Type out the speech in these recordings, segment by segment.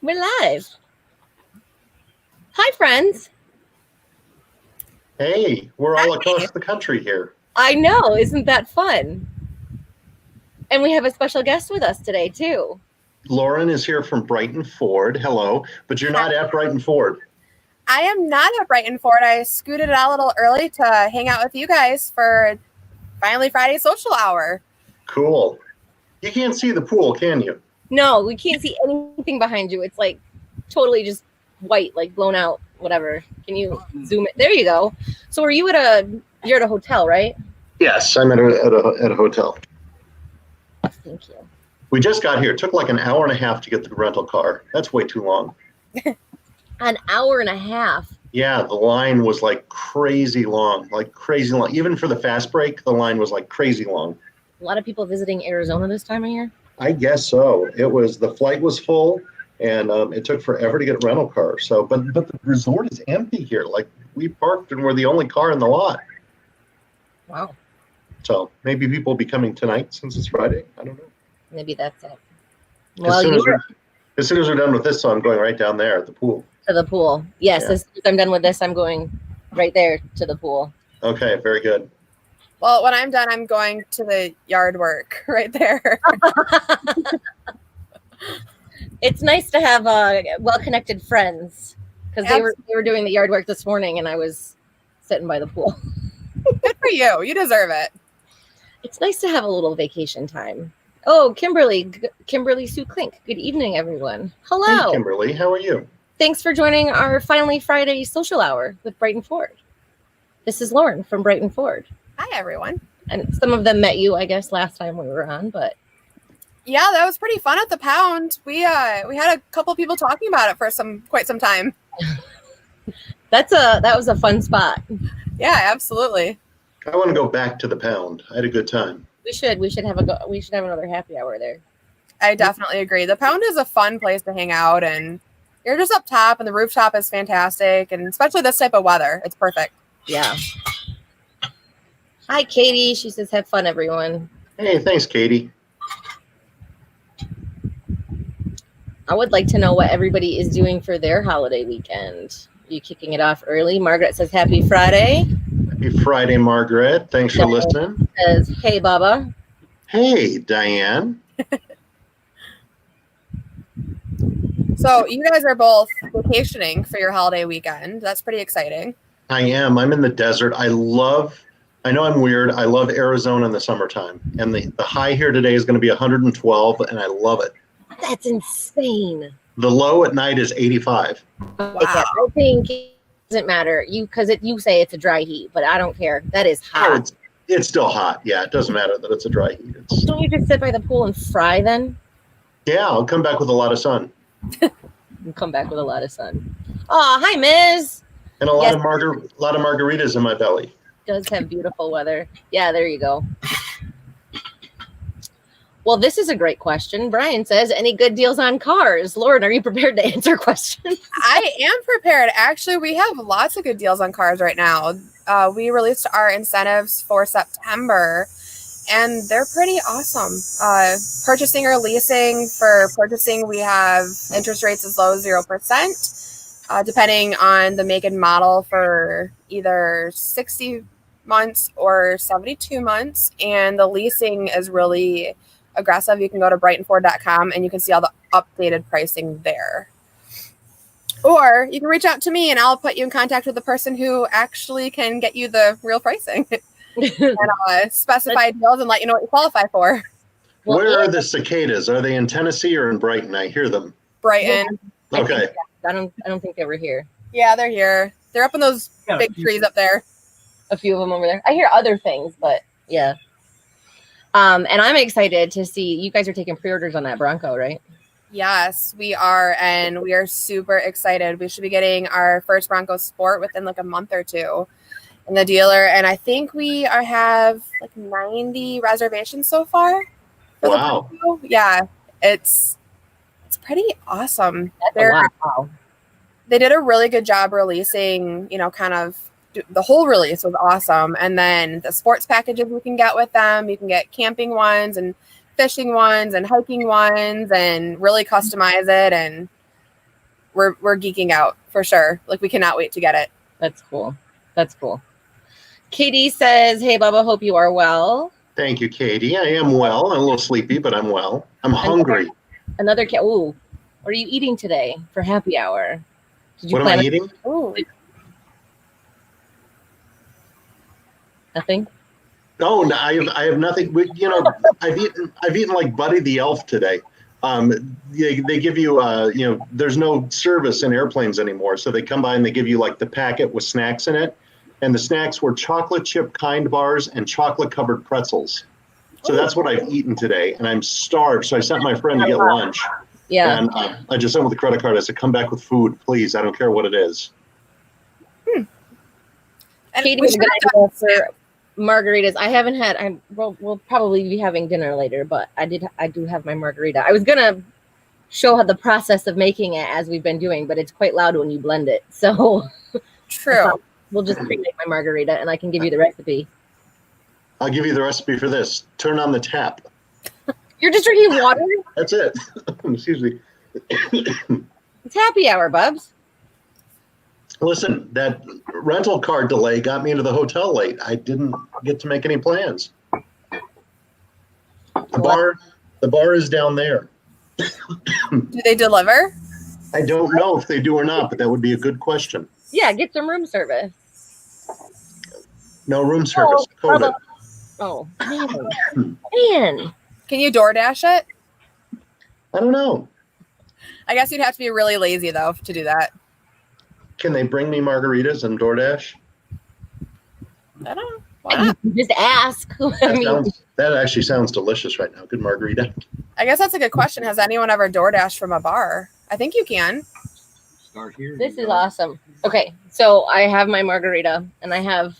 We're live. Hi, friends. Hey, we're all across the country here. I know. Isn't that fun? And we have a special guest with us today, too. Lauren is here from Brighton Ford. Hello. But you're not at Brighton Ford. I am not at Brighton Ford. I scooted out a little early to hang out with you guys for Finally Friday social hour. Cool. You can't see the pool, can you? No, we can't see anything behind you. It's like totally just white, like blown out, whatever. Can you zoom it? There you go. So you're at a hotel, right? Yes, I'm at a hotel. Thank you. We just got here. It took like an hour and a half to get the rental car. That's way too long. An hour and a half. Yeah, the line was like crazy long. Even for the fast break, the line was like crazy long. A lot of people visiting Arizona this time of year? I guess so. The flight was full, and it took forever to get a rental car. So, but the resort is empty here. Like, we parked and we're the only car in the lot. Wow. So maybe people will be coming tonight since it's Friday. I don't know. Maybe that's it. Well, as soon as we're done with this, so I'm going right down there at the pool. To the pool. Yes, Yeah. As soon as I'm done with this, I'm going right there to the pool. Okay, very good. Well, when I'm done, I'm going to the yard work right there. It's nice to have well-connected friends because they were doing the yard work this morning, and I was sitting by the pool. Good for you. You deserve it. It's nice to have a little vacation time. Oh, Kimberly Sue Klink. Good evening, everyone. Hello. Hey, Kimberly. How are you? Thanks for joining our Finally Friday social hour with Brighton Ford. This is Lauren from Brighton Ford. Hi, everyone. And some of them met you, I guess, last time we were on, but yeah, that was pretty fun at the Pound. We had a couple people talking about it for quite some time. that was a fun spot. Yeah, absolutely. I want to go back to the Pound. I had a good time. We should have another happy hour there. I definitely agree. The Pound is a fun place to hang out, and you're just up top, and the rooftop is fantastic, and especially this type of weather, it's perfect. Yeah. Hi, Katie. She says, "Have fun, everyone." Hey, thanks, Katie. I would like to know what everybody is doing for their holiday weekend. Are you kicking it off early? Margaret says, "Happy Friday." Happy Friday, Margaret. Thanks for listening. Says, "Hey, Bubba." Hey, Diane. So you guys are both vacationing for your holiday weekend. That's pretty exciting. I am. I'm in the desert. I know I'm weird. I love Arizona in the summertime. And the high here today is going to be 112, and I love it. That's insane. The low at night is 85. Wow. I think it doesn't matter. You say it's a dry heat, but I don't care. That is hot. Oh, it's still hot. Yeah, it doesn't matter that it's a dry heat. Don't you just sit by the pool and fry then? Yeah, I'll come back with a lot of sun. You come back with a lot of sun. Oh, hi, Ms. And a lot of margaritas in my belly. Does have beautiful weather. Yeah, there you go. Well, this is a great question. Brian says, "Any good deals on cars?" Lauren, are you prepared to answer questions? I am prepared. Actually, we have lots of good deals on cars right now. We released our incentives for September, and they're pretty awesome. Purchasing or leasing. For purchasing, we have interest rates as low as 0%, depending on the make and model, for either 60 months or 72 months. And the leasing is really aggressive. You can go to brightonford.com and you can see all the updated pricing there. Or you can reach out to me and I'll put you in contact with the person who actually can get you the real pricing and specify deals and let you know what you qualify for. Where are the cicadas? Are they in Tennessee or in Brighton? I hear them. Brighton. Yeah, Okay. I don't think they were here. Yeah, they're here. They're up in those big trees up there. A few of them over there. I hear other things, but yeah. And I'm excited to see you guys are taking pre-orders on that Bronco, right? Yes, we are, and we are super excited. We should be getting our first Bronco Sport within like a month or two in the dealer, and I think we have like 90 reservations so far. Wow. Yeah, it's pretty awesome. Wow. They did a really good job releasing, kind of the whole release was awesome. And then the sports packages we can get with them, you can get camping ones and fishing ones and hiking ones and really customize it. And we're geeking out for sure. Like, we cannot wait to get it. That's cool. That's cool. Katie says, hey, Bubba, hope you are well. Thank you, Katie. I am well. I'm a little sleepy, but I'm well. I'm hungry. Another cat. Ooh, what are you eating today for happy hour? Did you What am I eating? Ooh. Nothing? Oh, no, I have nothing. You know, I've eaten like Buddy the Elf today. They give you, you know, there's no service in airplanes anymore. So they come by and they give you like the packet with snacks in it. And the snacks were chocolate chip kind bars and chocolate covered pretzels. So that's what I've eaten today. And I'm starved. So I sent my friend to get lunch. Yeah. And I just sent with the credit card. I said, come back with food, please. I don't care what it is. And Katie we was should going have to go for margaritas. I haven't had, we'll probably be having dinner later, but I do have my margarita. I was going to show how the process of making it as we've been doing, but it's quite loud when you blend it. So True. we'll just pre-make my margarita and I can give you the recipe. I'll give you the recipe for this. Turn on the tap. You're just drinking water? That's it. Excuse me. It's happy hour, Bubs. Listen, that rental car delay got me into the hotel late. I didn't get to make any plans. The bar is down there. Do they deliver? I don't know if they do or not, but that would be a good question. Yeah, get some room service. No room service. COVID. Oh, man. Can you DoorDash it? I don't know. I guess you'd have to be really lazy, though, to do that. Can they bring me margaritas and DoorDash? I don't know. Why not? Just ask. That actually sounds delicious right now. Good margarita. I guess that's a good question. Has anyone ever DoorDashed from a bar? I think you can. Start here. This is awesome. Okay, so I have my margarita, and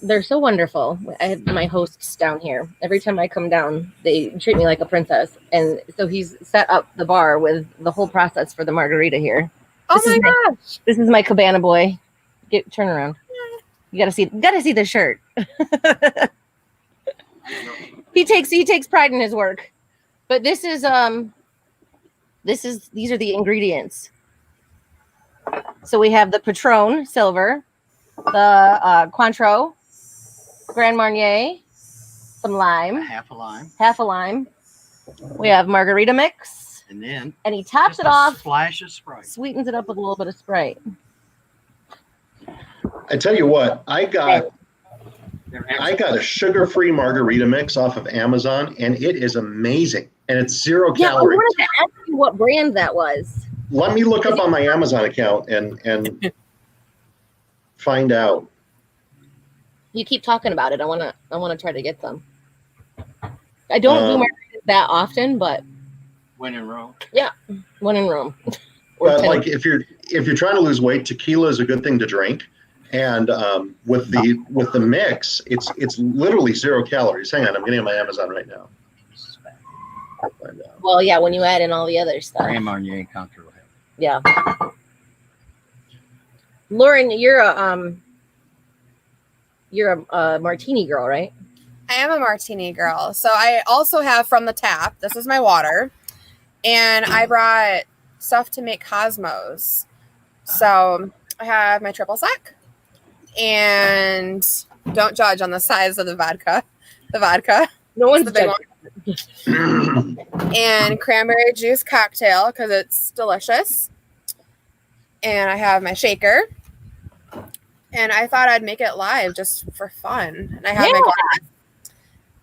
they're so wonderful. I have my hosts down here. Every time I come down, they treat me like a princess. And so he's set up the bar with the whole process for the margarita here. Oh my gosh. This is my cabana boy. Turn around. You gotta see the shirt. He takes pride in his work. But these are the ingredients. So we have the Patron Silver, the Cointreau, Grand Marnier, some lime, Half a lime. We have margarita mix, And then and he tops just it off, splash of Sprite. sweetens it up with a little bit of Sprite. I tell you what, I got a sugar-free margarita mix off of Amazon, and it is amazing. And it's 0 Yeah, I calories. wanted to ask you what brand that was. Let me look up on my Amazon account and find out. You keep talking about it. I wanna try to get some. I don't do margaritas that often, but When in Rome. when in Rome. But like if you're trying to lose weight, tequila is a good thing to drink. And with the mix, it's literally 0 calories. Hang on, I'm getting on my Amazon right now. I'll find out. Well, yeah, when you add in all the other stuff. Grand Marnier and Cointreau. Yeah. Lauren, you're a martini girl, right? I am a martini girl. So I also have from the tap. This is my water. And I brought stuff to make Cosmos. So I have my triple sec. And don't judge on the size of the vodka. No one's the big judging. one. And cranberry juice cocktail because it's delicious. And I have my shaker. And I thought I'd make it live just for fun. And I have my glass.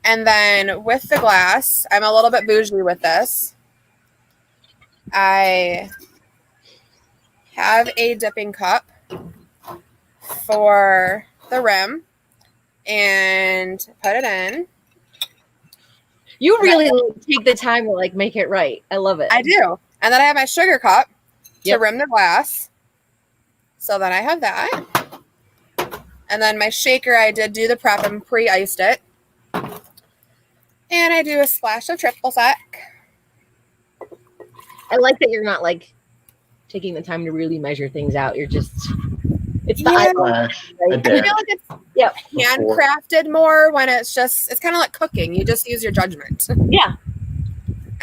And then with the glass, I'm a little bit bougie with this. I have a dipping cup for the rim and put it in. You really take the time to make it right. I love it. I do. And then I have my sugar cup Yep. to rim the glass. So then I have that. And then my shaker, I did do the prep and pre-iced it. And I do a splash of triple sec. I like that you're not taking the time to really measure things out. You're just it's the Yeah. eyeball, Flash, a right? I feel dash. like it's Yep. handcrafted more when it's kind of like cooking. You just use your judgment. Yeah.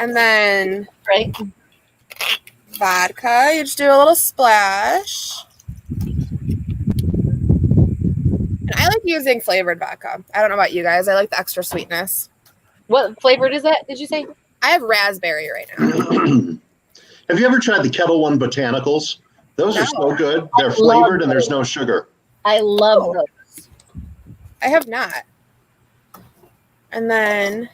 And then Right. vodka. You just do a little splash. And I like using flavored vodka. I don't know about you guys. I like the extra sweetness. What flavored is that? Did you say? I have raspberry right now. Have you ever tried the Kettle One Botanicals? Those are so good. They're flavored and there's no sugar. I love those. I have not. And then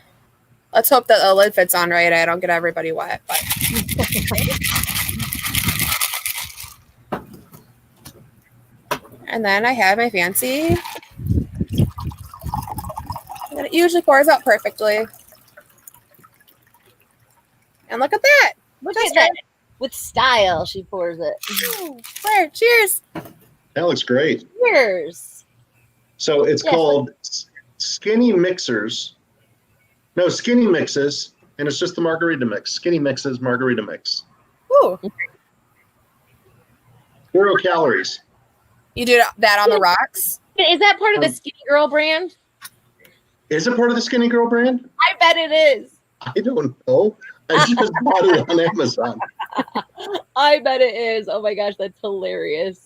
let's hope that the lid fits on right. I don't get everybody wet. But. And then I have my fancy. And it usually pours out perfectly. And look at that. Look at that. With style, she pours it. There, cheers. That looks great. Cheers. So it's called Skinny Mixers. No, Skinny Mixes. And it's just the margarita mix. Skinny Mixes margarita mix. Ooh. 0 calories. You do that on the rocks? Is that part of the Skinny Girl brand? Is it part of the Skinny Girl brand? I bet it is. I don't know. I just bought it on Amazon. I bet it is. Oh my gosh, that's hilarious.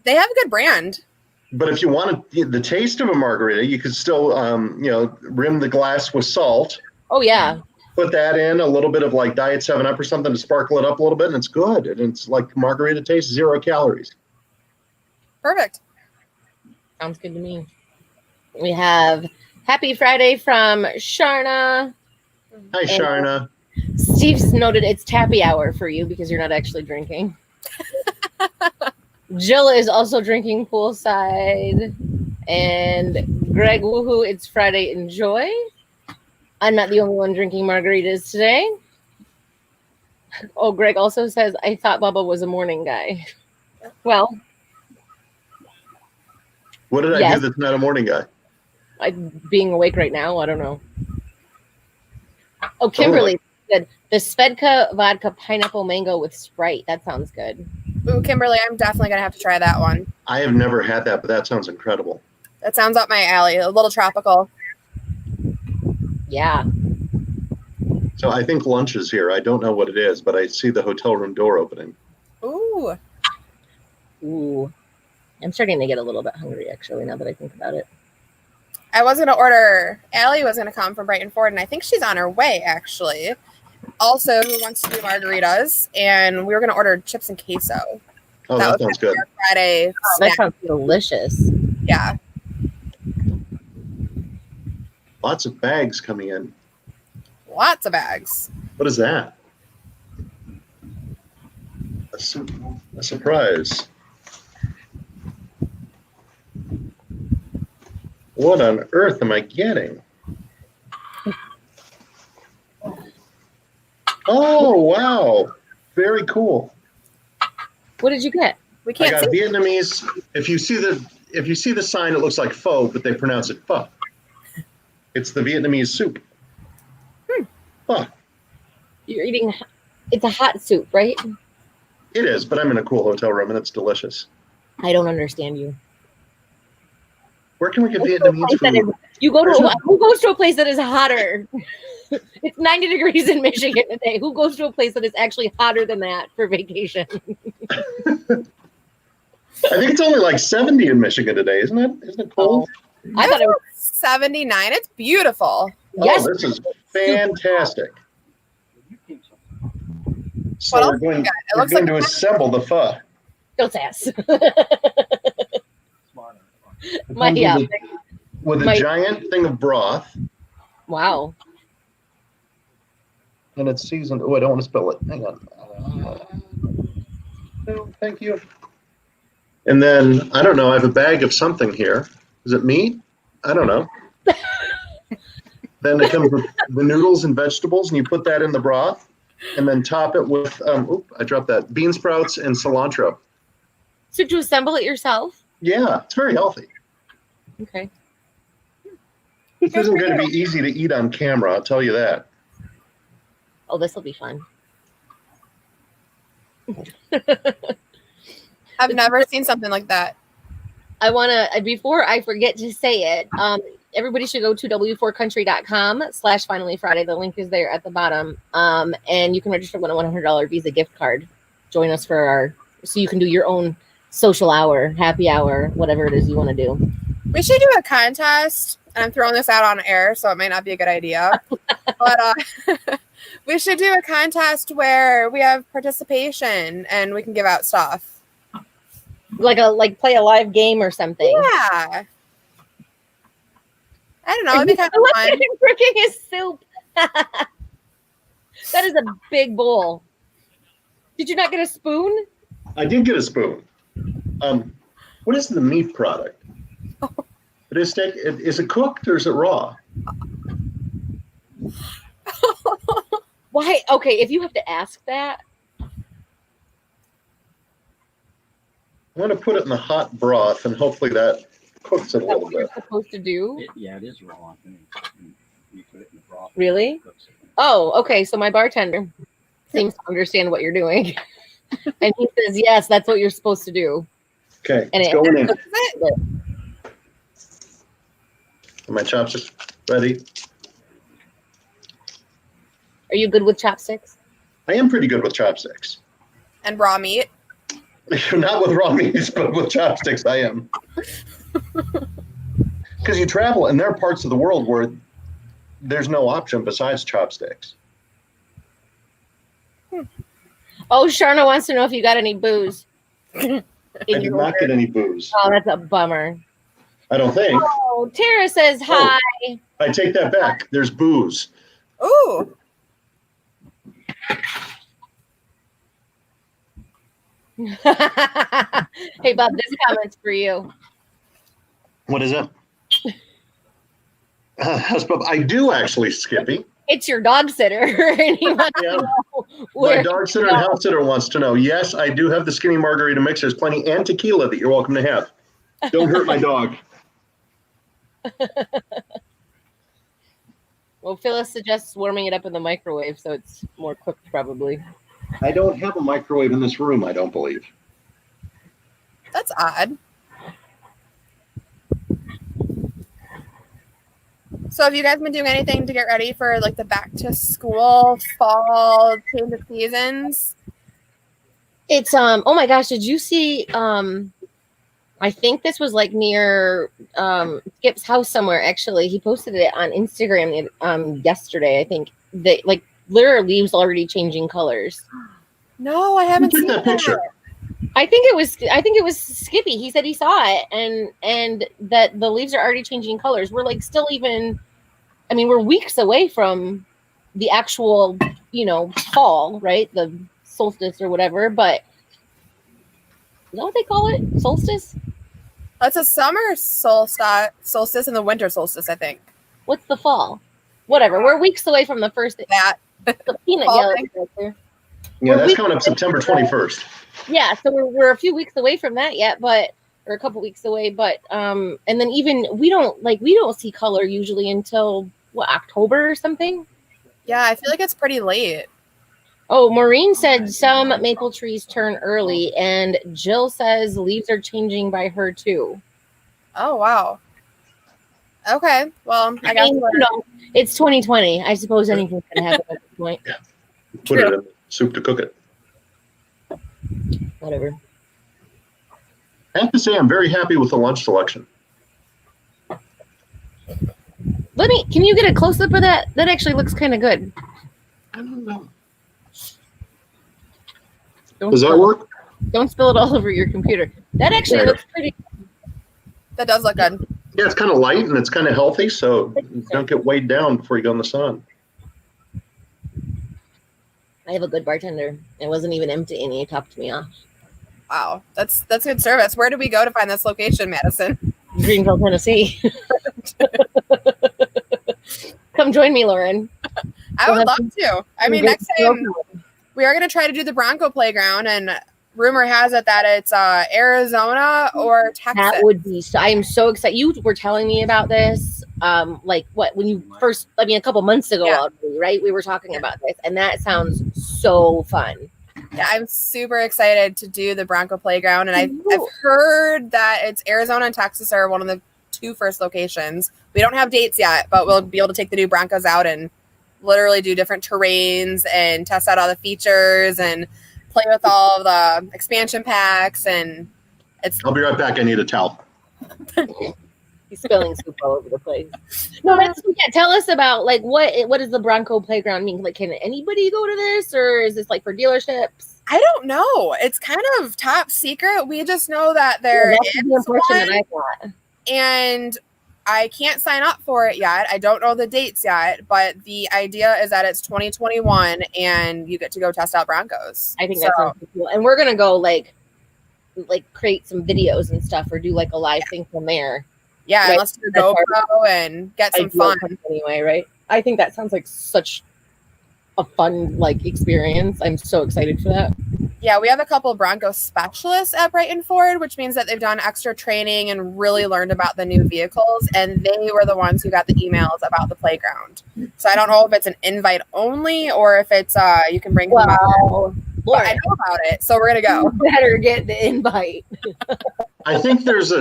They have a good brand. But if you wanted the taste of a margarita, you could still, rim the glass with salt. Oh, yeah. Put that in, a little bit of like Diet 7-Up or something to sparkle it up a little bit, and it's good. And it's like margarita taste, 0 calories. Perfect. Sounds good to me. We have Happy Friday from Sharna. Hi, Sharna. Steve's noted it's tappy hour for you because you're not actually drinking. Jill is also drinking poolside. And Greg, woohoo, it's Friday, enjoy. I'm not the only one drinking margaritas today. Oh, Greg also says, I thought Bubba was a morning guy. Well. What did I do that's not a morning guy? Being awake right now, I don't know. Oh, Kimberly said, the Svedka vodka pineapple mango with Sprite. That sounds good. Ooh, Kimberly, I'm definitely going to have to try that one. I have never had that, but that sounds incredible. That sounds up my alley. A little tropical. Yeah. So I think lunch is here. I don't know what it is, but I see the hotel room door opening. Ooh. Ooh. I'm starting to get a little bit hungry, actually, now that I think about it. I was going to order, Allie was going to come from Brighton Ford, and I think she's on her way, actually. Also, who wants to do margaritas, and we were going to order chips and queso. Oh, that sounds good. Friday that sounds delicious. Yeah. Lots of bags coming in. Lots of bags. What is that? A surprise. What on earth am I getting? Oh, wow. Very cool. What did you get? We can't I got see. Vietnamese. If you see the sign, it looks like pho, but they pronounce it pho. It's the Vietnamese soup. Pho. You're eating, it's a hot soup, right? It is, but I'm in a cool hotel room and it's delicious. I don't understand you. Where can we get Vietnamese food? You go to who goes to a place that is hotter? It's 90 degrees in Michigan today. Who goes to a place that is actually hotter than that for vacation? I think it's only like 70 in Michigan today, isn't it? Isn't it cold? I thought it was 79. It's beautiful. yes. Oh, this is fantastic. So What we're else going, we got? It we're looks going like to assemble the pho. Don't ask. With a giant thing of broth. Wow. And it's seasoned. Oh, I don't want to spill it. Hang on. No, thank you. And then, I don't know, I have a bag of something here. Is it meat? I don't know. Then it comes with the noodles and vegetables, and you put that in the broth, and then top it with, I dropped that, bean sprouts and cilantro. So did you assemble it yourself? Yeah, it's very healthy. Okay. This isn't going to be easy to eat on camera, I'll tell you that. Oh, this will be fun. I've never seen something like that. I want to, before I forget to say it, everybody should go to w4country.com/finally Friday. The link is there at the bottom. And you can register with a $100 Visa gift card. Join us for so you can do your own social hour, happy hour, whatever it is you want to do. We should do a contest, and I'm throwing this out on air, so it might not be a good idea. But we should do a contest where we have participation and we can give out stuff. Like play a live game or something. Yeah. I don't know. It'd be kind of fun. Cooking his soup. That is a big bowl. Did you not get a spoon? I did get a spoon. What is the meat product? It is steak. Is it cooked or is it raw? Why? Okay, if you have to ask that. I'm going to put it in the hot broth and hopefully that cooks it a little What you're bit. supposed to do? It is raw. I think. You put it in the broth. Really? Oh, okay. So my bartender seems to understand what you're doing. And he says, yes, that's what you're supposed to do. Okay, And it's going in. it. Are my chopsticks ready? Are you good with chopsticks? I am pretty good with chopsticks. And raw meat. Not with raw meats, but with chopsticks, I am. Because you travel, and there are parts of the world where there's no option besides chopsticks. Oh, Sharna wants to know if you got any booze. I did not get any booze. Oh, that's a bummer. I don't think. Oh, Tara says hi. I take that back. There's booze. Ooh. Hey, Bob, this comment's for you. What is it? I do actually, Skippy. It's your dog sitter. And he wants Yeah. to know My where dog sitter and house sitter wants to know. Yes, I do have the skinny margarita mix. There's plenty and tequila that you're welcome to have. Don't hurt my dog. Well, Phyllis suggests warming it up in the microwave so it's more cooked, probably. I don't have a microwave in this room, I don't believe. That's odd. So have you guys been doing anything to get ready for like the back to school, fall, change of seasons? It's oh my gosh, did you see I think this was like near Skip's house somewhere actually. He posted it on Instagram yesterday, I think. That like there are leaves already changing colors. No, I haven't Who seen took that picture? I think it was Skippy. He said he saw it and that the leaves are already changing colors. We're like still even we're weeks away from the actual, fall, right? The solstice or whatever, but is that what they call it? Solstice? That's a summer solstice and the winter solstice, I think. What's the fall? Whatever. We're weeks away from the first That. the peanut Fall gallery thing. right there. Yeah, that's coming up September 21st. Yeah, so we're a few weeks away from that yet, or a couple weeks away, but and then even we don't see color usually until October or something. Yeah, I feel like it's pretty late. Oh, Maureen said some maple trees turn early, and Jill says leaves are changing by her too. Oh, wow. Okay, well, I guess it's 2020. I suppose anything can happen at this point. Put it in soup to cook it. Whatever. I have to say, I'm very happy with the lunch selection. Can you get a close up of that? That actually looks kind of good. I don't know. Don't Does that spill- work? Don't spill it all over your computer. That actually looks pretty. that does look good. Yeah, it's kind of light and it's kind of healthy, so you don't get weighed down before you go in the sun. I have a good bartender. It wasn't even empty, and he topped me off. Wow, that's good service. Where do we go to find this location, Madison? Greenville, Tennessee. Come join me, Lauren. I would love to. I mean, next time we are going to try to do the Bronco Playground, and rumor has it that it's Arizona or Texas. That would be. I am so excited. You were telling me about this. When you first? A couple months ago, already, right? We were talking about this, and that sounds so fun. Yeah, I'm super excited to do the Bronco Playground, and I've heard that it's Arizona and Texas are one of the 2 first locations. We don't have dates yet, but we'll be able to take the new Broncos out and literally do different terrains and test out all the features and play with all of the expansion packs. And I'll be right back. I need a towel. He's spilling soup all over the place. No, tell us about like what does the Bronco playground mean? Like, can anybody go to this, or is this like for dealerships? I don't know. It's kind of top secret. We just know that there is the impression that I got. And I can't sign up for it yet. I don't know the dates yet, but the idea is that it's 2021 and you get to go test out Broncos. I think that sounds cool. And we're gonna go like create some videos and stuff, or do like a live thing from there. Yeah, right. Let's do a GoPro and get some fun. Anyway, right? I think that sounds like such a fun like experience. I'm so excited for that. Yeah, we have a couple of Bronco specialists at Brighton Ford, which means that they've done extra training and really learned about the new vehicles, and they were the ones who got the emails about the playground. So I don't know if it's an invite only or if it's you can bring them out. But I know about it, so we're gonna go. You better get the invite. I think there's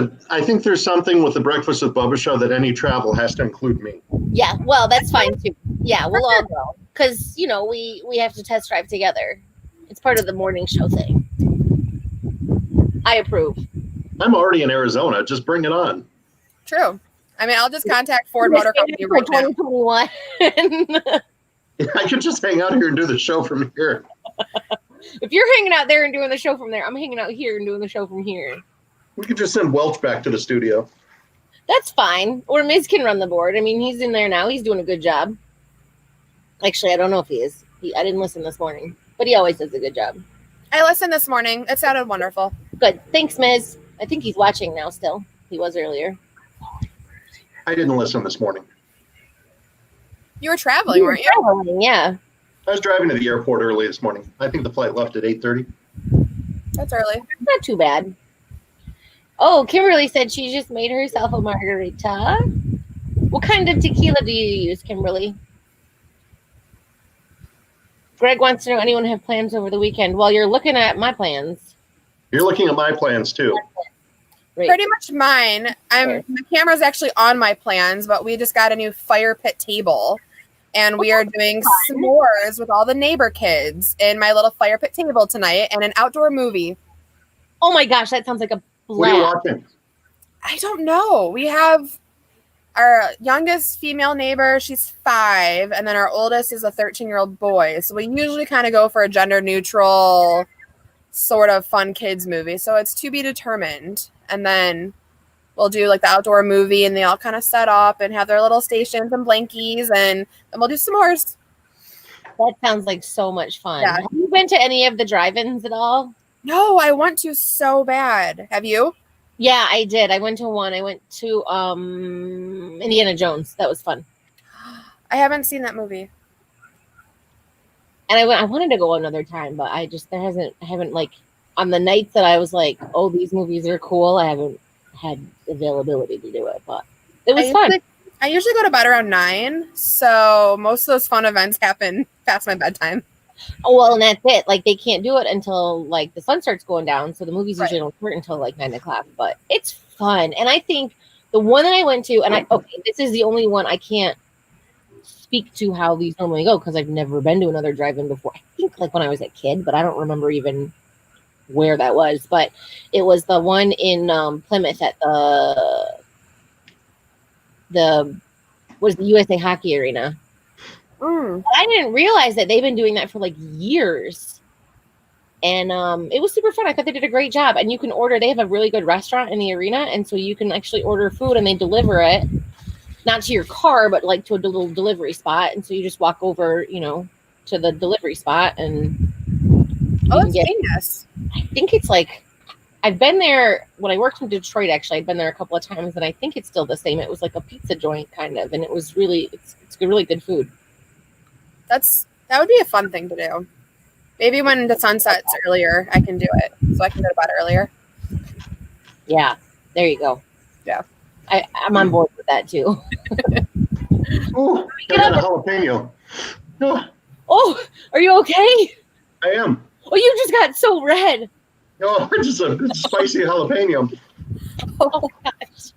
something with the Breakfast with Bubba show that any travel has to include me. Yeah, well, that's fine too. Yeah, we'll all go because we have to test drive together. It's part of the morning show thing. I approve. I'm already in Arizona. Just bring it on. True. I mean, I'll just contact Ford Motor Company right now. 2021. I could just hang out here and do the show from here. If you're hanging out there and doing the show from there, I'm hanging out here and doing the show from here. We could just send Welch back to the studio. That's fine. Or Miz can run the board. I mean, he's in there now. He's doing a good job. Actually, I don't know if he is. I didn't listen this morning, but he always does a good job. I listened this morning. It sounded wonderful. Good. Thanks, Miz. I think he's watching now still. He was earlier. I didn't listen this morning. You were traveling, weren't you? Traveling, yeah. I was driving to the airport early this morning. I think the flight left at 8:30. That's early. Not too bad. Oh, Kimberly said she just made herself a margarita. What kind of tequila do you use, Kimberly? Greg wants to know, anyone have plans over the weekend? Well, you're looking at my plans. You're looking at my plans, too. Right. Pretty much mine. My camera's actually on my plans, but we just got a new fire pit table. And we are doing s'mores with all the neighbor kids in my little fire pit table tonight and an outdoor movie. Oh my gosh, that sounds like a blast. What are you watching? I don't know. We have our youngest female neighbor, she's 5, and then our oldest is a 13-year-old boy. So we usually kind of go for a gender neutral sort of fun kids movie. So it's to be determined. And then we'll do like the outdoor movie and they all kind of set up and have their little stations and blankies, and then we'll do s'mores. That sounds like so much fun. Yeah. Have you been to any of the drive-ins at all? No, I want to so bad. Have you? Yeah, I did. I went to one. I went to Indiana Jones. That was fun. I haven't seen that movie. And I wanted to go another time, but I haven't like on the nights that I was like, oh, these movies are cool. I haven't had availability to do it, but it was fun. I usually go to bed around 9, so most of those fun events happen past my bedtime. Oh, well, and that's it. Like, they can't do it until like the sun starts going down, so the movies usually don't start until like 9 o'clock. But it's fun, and I think the one that I went to, and this is the only one I can't speak to how these normally go because I've never been to another drive-in before. I think like when I was a kid, but I don't remember even where that was. But it was the one in Plymouth at the USA Hockey Arena. I didn't realize that they've been doing that for like years. And it was super fun. I thought they did a great job. And you can order, they have a really good restaurant in the arena. And so you can actually order food and they deliver it, not to your car, but like to a little delivery spot. And so you just walk over, to the delivery spot and that's genius. I think it's like, I've been there when I worked in Detroit, actually. I've been there a couple of times and I think it's still the same. It was like a pizza joint kind of, and it was really, it's really good food. That would be a fun thing to do. Maybe when the sun sets earlier, I can do it, so I can go to bed earlier. Yeah, there you go. Yeah, I'm on board with that too. Oh, I got a jalapeno. Oh, are you okay? I am. Oh, you just got so red. Oh, just a spicy jalapeno. Oh gosh.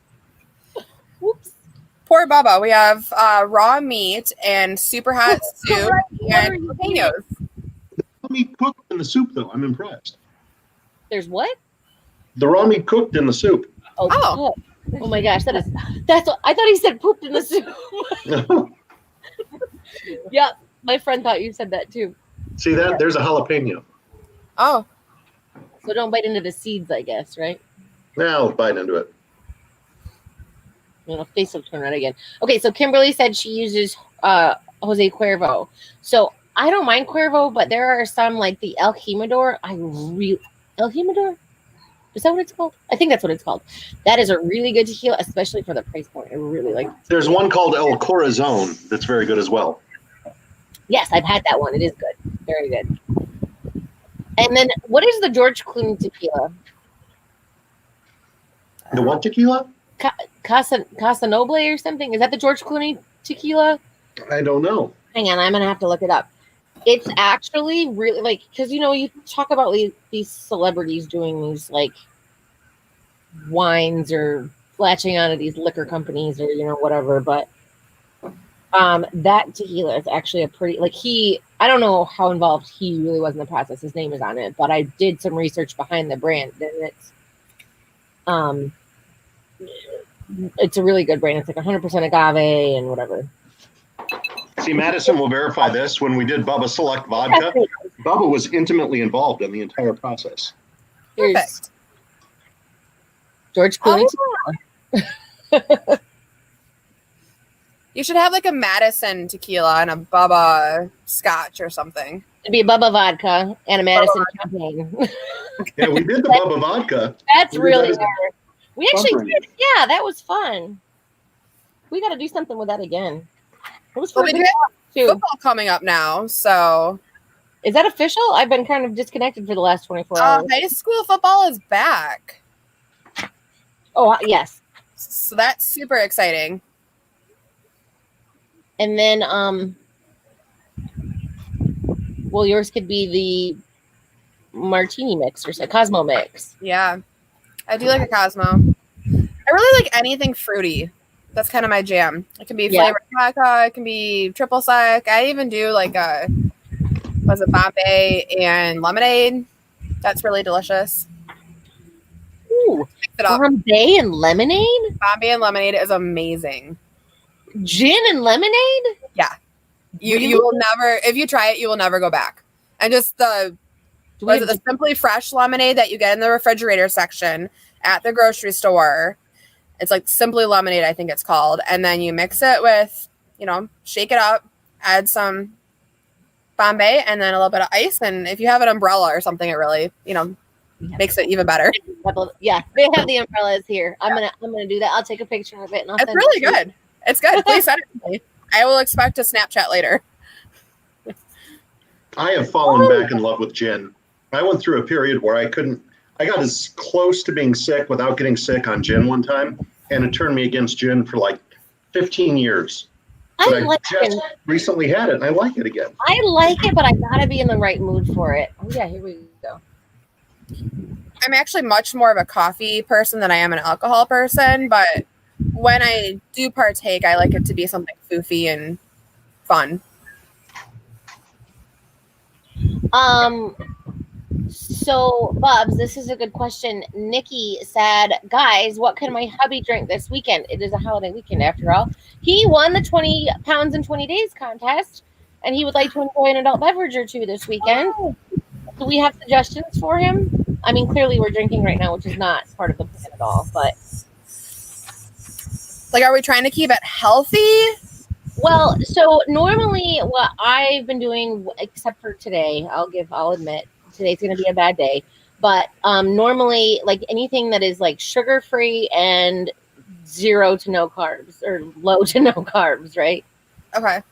Poor Bubba. We have raw meat and super hot soup and jalapenos. Raw meat cooked in the soup, though. I'm impressed. There's what? The raw meat cooked in the soup. Oh my gosh, that's what I thought he said pooped in the soup. Yep, my friend thought you said that too. See that? There's a jalapeno. Oh. So don't bite into the seeds, I guess, right? Now I'll bite into it. Face will turn red again. Okay, so Kimberly said she uses Jose Cuervo. So I don't mind Cuervo, but there are some like the El Jimador. El Jimador? Is that what it's called? I think that's what it's called. That is a really good tequila, especially for the price point. I really like it. There's one called El Corazon that's very good as well. Yes, I've had that one. It is good. Very good. And then what is the George Clooney tequila? The what tequila? Casa Noble or something? Is that the George Clooney tequila? I don't know. Hang on, I'm going to have to look it up. It's actually really like, because, you talk about these celebrities doing these like wines or latching onto these liquor companies or, whatever. But that tequila is actually a pretty, like I don't know how involved he really was in the process. His name is on it, but I did some research behind the brand and it's a really good brand. It's like 100% agave and whatever. See, Madison will verify this. When we did Bubba Select Vodka, Bubba was intimately involved in the entire process. Perfect. George Clooney. Oh. You should have like a Madison tequila and a Bubba scotch or something. It'd be a Bubba vodka and a Madison champagne. Yeah, we did the Bubba Vodka. That's really hard. We actually did. Yeah, that was fun. We got to do something with that again. It was fun too. Football coming up now, so is that official? I've been kind of disconnected for the last 24 hours. High school football is back. Oh yes, so that's super exciting. And then, well, yours could be the martini mix or Cosmo mix. Yeah, I do like a Cosmo. I really like anything fruity. That's kind of my jam. It can be flavored vodka. It can be triple sec. I even do like Bombay and lemonade. That's really delicious. Ooh, mix it up. Bombay and lemonade? Bombay and lemonade is amazing. Gin and lemonade? Yeah. You will never, if you try it, you will never go back. And just the Simply Fresh lemonade that you get in the refrigerator section at the grocery store. It's like Simply Lemonade, I think it's called. And then you mix it with, shake it up, add some Bombay and then a little bit of ice. And if you have an umbrella or something, it really, makes it even better. Yeah, they have the umbrellas here. I'm gonna do that. I'll take a picture of it. And it's really good. It's good. Please send it to me. I will expect a Snapchat later. I have fallen back in love with gin. I went through a period where I got as close to being sick without getting sick on gin one time, and it turned me against gin for like 15 years. But I just recently had it, and I like it again. I like it, but I gotta be in the right mood for it. Oh yeah, here we go. I'm actually much more of a coffee person than I am an alcohol person, but when I do partake, I like it to be something foofy and fun. So, Bubs, this is a good question. Nikki said, guys, what can my hubby drink this weekend? It is a holiday weekend, after all. He won the 20 pounds in 20 days contest, and he would like to enjoy an adult beverage or two this weekend. Do we have suggestions for him? I mean, clearly we're drinking right now, which is not part of the plan at all, but... Like, are we trying to keep it healthy? Well, so normally what I've been doing, except for today, I'll admit, today's going to be a bad day. But normally, like anything that is like sugar-free and 0 to no carbs or low to no carbs, right? Okay.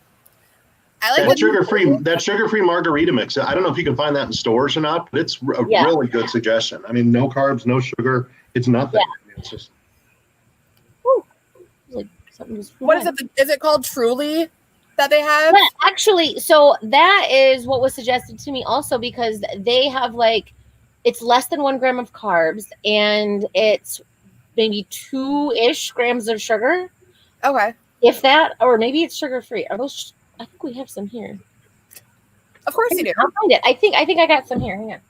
I like that sugar-free margarita mix. I don't know if you can find that in stores or not, but it's a really good suggestion. I mean, no carbs, no sugar. It's nothing. Yeah. It's just... Like something just what is it? Is it called Truly that they have? Yeah, actually, so that is what was suggested to me also, because they have like, it's less than 1 gram of carbs and it's maybe 2-ish grams of sugar. Okay. If that, or maybe it's sugar free. Are those? I think we have some here. Of course you do. I'll find it. I think I got some here. Hang on.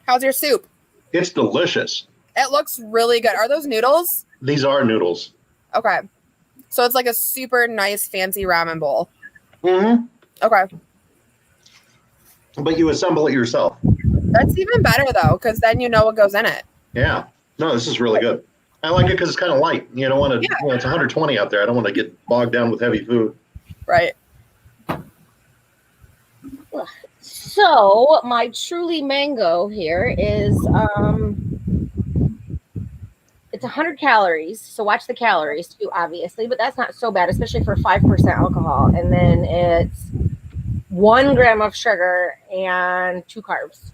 How's your soup? It's delicious. It looks really good. Are those noodles? These are noodles. Okay. So it's like a super nice fancy ramen bowl. Mm-hmm. Okay. But you assemble it yourself. That's even better though, because then you know what goes in it. Yeah. No, this is really good. I like it because it's kind of light. You don't want to, it's 120 out there. I don't want to get bogged down with heavy food. Right. So my truly mango here is it's 100 calories. So watch the calories too, obviously, but that's not so bad, especially for 5% alcohol. And then it's 1 gram of sugar and 2 carbs.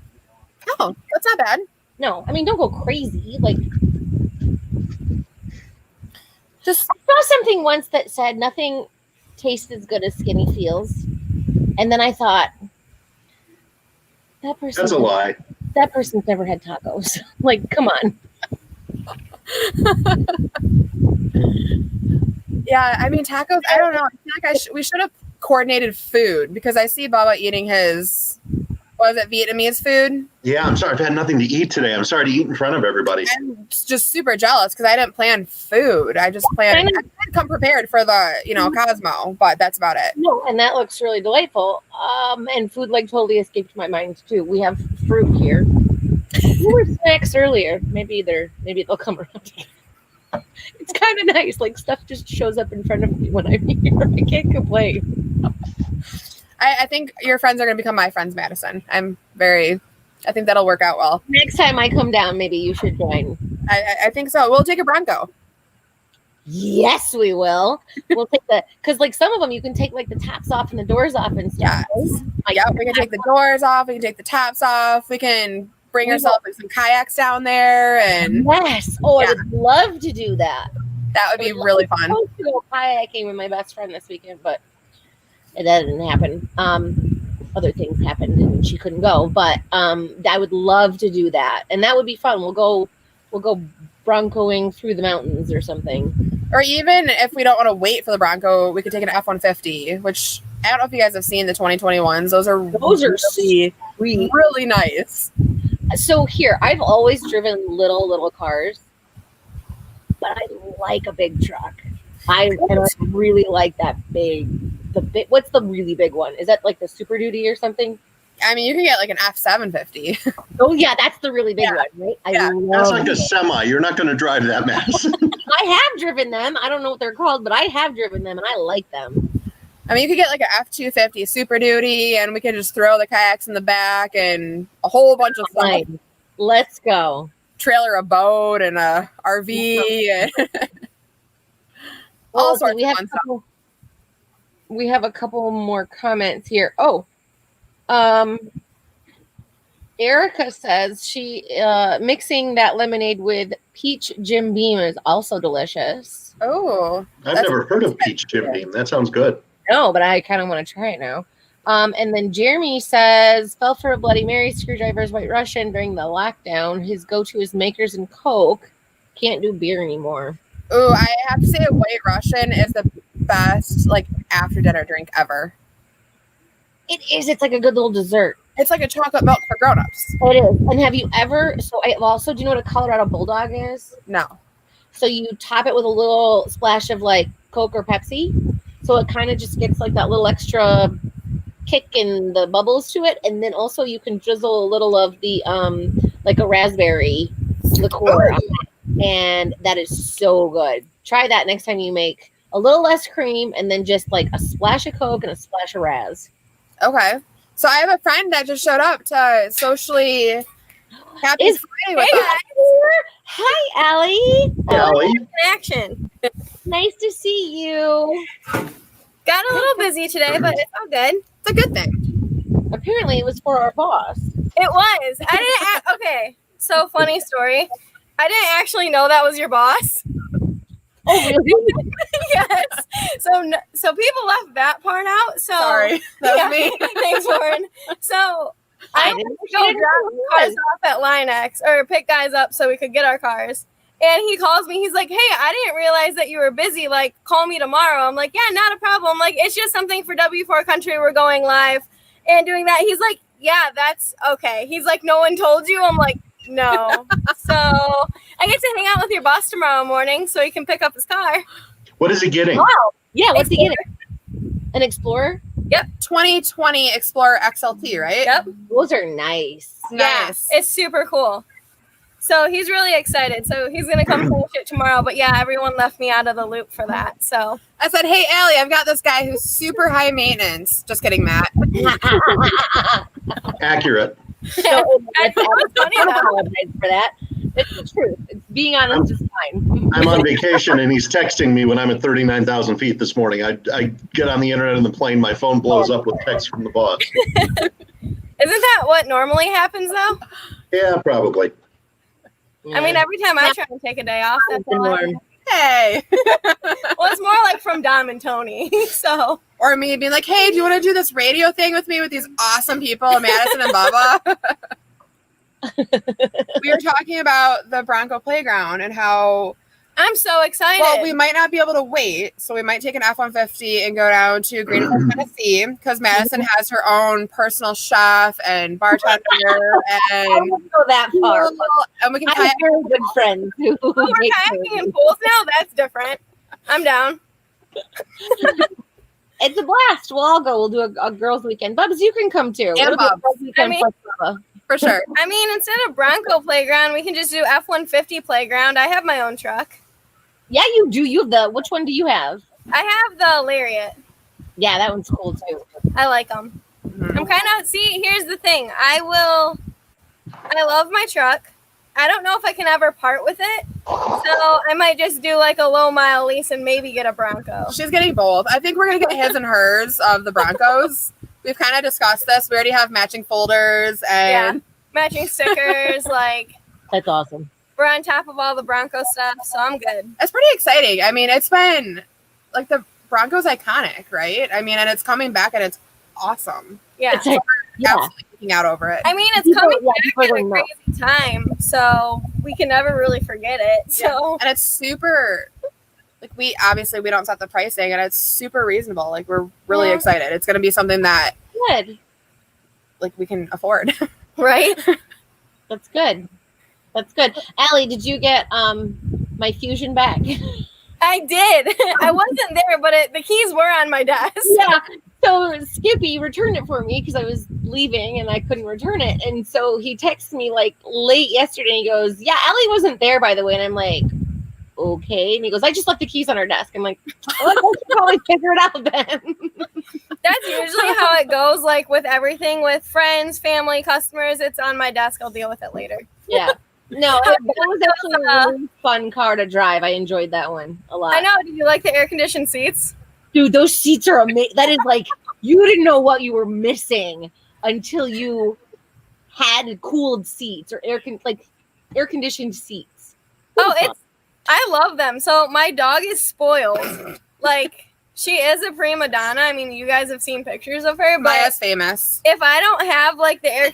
Oh, that's not bad. No, I mean, don't go crazy. Like, just I saw something once that said nothing tastes as good as skinny feels. And then I thought, that's a lie. That person's never had tacos. Like, come on. Yeah, I mean tacos. I don't know. I feel like we should have coordinated food because I see Bubba eating his Vietnamese food. Yeah, I'm sorry. I've had nothing to eat today. I'm sorry to eat in front of everybody. I'm just super jealous because I didn't plan food. I just planned. I come prepared for the Cosmo, but that's about it. No, and that looks really delightful. And food like totally escaped my mind too. We have fruit here. We were snacks earlier. Maybe they'll come around again. It's kind of nice. Like stuff just shows up in front of me when I'm here. I can't complain. I think your friends are going to become my friends, Madison. I think that'll work out well. Next time I come down, maybe you should join. I think so. We'll take a Bronco. Yes, we will. We'll take because like some of them you can take like the tops off and the doors off and stuff. Yes. We can take the doors off. We can take the tops off. We can bring ourselves like some kayaks down there. And yes. Oh, I would love to do that. That would be really fun. I was supposed to go kayaking with my best friend this weekend, but that didn't happen. Other things happened and she couldn't go. But I would love to do that, and that would be fun. We'll go broncoing through the mountains or something. Or even if we don't want to wait for the Bronco, we could take an F-150, which I don't know if you guys have seen the 2021s. Those are really nice. So here, I've always driven little cars, but I like a big truck. I really like that big. What's the really big one? Is that like the Super Duty or something? I mean, you can get like an F-750. Oh yeah, that's the really big one, right? That's like a semi. You're not going to drive that, Madison. I have driven them. I don't know what they're called, but I have driven them, and I like them. I mean, you could get like an F-250 Super Duty, and we could just throw the kayaks in the back and a whole bunch of stuff. Right. Let's go. Trailer a boat and a RV and all sorts of fun stuff. We have a couple more comments here. Oh, Erica says she mixing that lemonade with peach Jim Beam is also delicious. Oh, I've never heard of peach Jim Beam. That sounds good. No, but I kind of want to try it now. And then Jeremy says fell for a Bloody Mary, screwdrivers, White Russian during the lockdown. His go-to is Makers and Coke. Can't do beer anymore. Oh, I have to say White Russian is the best like after dinner drink ever. It is. It's like a good little dessert. It's like a chocolate milk for grown-ups. It is. And have you ever? So I also do you know what a Colorado Bulldog is? No. So you top it with a little splash of like Coke or Pepsi, so it kind of just gets like that little extra kick in the bubbles to it, and then also you can drizzle a little of the like a raspberry liqueur on it, and that is so good. Try that next time you make a little less cream and then just like a splash of Coke and a splash of Raz. Okay. So I have a friend that just showed up to socially happy Friday with us. Hi, Allie. Allie. Action. Nice to see you. Got a little busy today, but it's all good. It's a good thing. Apparently it was for our boss. It was. I didn't. Okay. So funny story. I didn't actually know that was your boss. Oh, really? Yes. So people left that part out. So sorry, that was me. Thanks, Lauren. So I went to go drop cars off at Line X or pick guys up so we could get our cars. And he calls me. He's like, hey, I didn't realize that you were busy. Like, call me tomorrow. I'm like, yeah, not a problem. Like, it's just something for W4 Country. We're going live and doing that. He's like, yeah, that's okay. He's like, no one told you? I'm like, no. So I get to hang out with your boss tomorrow morning so he can pick up his car. What is he getting? Wow. Yeah, what's he getting? An Explorer? Yep. 2020 Explorer XLT, right? Yep. Those are nice. Nice. Yeah, it's super cool. So he's really excited. So he's going to come finish it tomorrow. But yeah, everyone left me out of the loop for that. So I said, hey, Allie, I've got this guy who's super high maintenance. Just kidding, Matt. Accurate. So, I think it was funny I though. apologize for that. It's the truth. It's being honest is fine. I'm on vacation and he's texting me when I'm at 39,000 feet this morning. I get on the internet in the plane, my phone blows up with text from the boss. Isn't that what normally happens though? Yeah, probably. I mean, every time I try to take a day off, that's the all I norm. Hey. Well, it's more like from Dom and Tony. So Or me being like, hey, do you want to do this radio thing with me with these awesome people, Madison and Bubba? We were talking about the Bronco playground and how, I'm so excited. well, we might not be able to wait. So we might take an F-150 and go down to Greenville, Tennessee, because Madison has her own personal chef and bartender. I And, won't go that far. and we can I kayak. have very good friends who Oh, we're take kayaking in pools now? That's different. I'm down. It's a blast. We'll all go. We'll do a girls' weekend. Bubs, you can come too. It'll be a Bubs. girls' weekend I mean- for Bubba. For sure. I mean, instead of Bronco playground, we can just do F-150 playground. I have my own truck. Yeah, you do. You have the. Which one do you have? I have the Lariat. Yeah, that one's cool too. I like them. Mhm. I'm kind of, see, here's the thing. I love my truck. I don't know if I can ever part with it. So I might just do like a low mile lease and maybe get a Bronco. She's getting both. I think we're going to get his and hers of the Broncos. We've kind of discussed this. We already have matching folders and Matching stickers, like That's awesome. we're on top of all the Bronco stuff, so I'm good. it's pretty exciting. I mean, it's been like the Broncos iconic, right? I mean, and it's coming back and it's awesome. Yeah. It's like, yeah. Absolutely geeking out over it. I mean, it's People- coming yeah, people back at are a not- crazy time, so we can never really forget it. So And it's super, like, we don't set the pricing and it's super reasonable. Like, we're really Yeah. excited. It's going to be something that, Good. like, we can afford. right? That's good. That's good. Allie, did you get my Fusion back? I did. I wasn't there, but the keys were on my desk. Yeah. So Skippy returned it for me because I was leaving and I couldn't return it. And so he texted me like late yesterday and he goes, yeah, Allie wasn't there, by the way. And I'm like, okay. And he goes, I just left the keys on her desk. I'm like, well, I should probably figure it out then. That's usually how it goes, like with everything with friends, family, customers. It's on my desk. I'll deal with it later. Yeah. No, that was actually a really fun car to drive. I enjoyed that one a lot. I know. Did you like the air conditioned seats? Dude, those seats are amazing. That is like, you didn't know what you were missing until you had cooled seats or air conditioned seats. Oh, I love them. So my dog is spoiled. Like, she is a prima donna. I mean, you guys have seen pictures of her, but Maya's famous. if I don't have like the air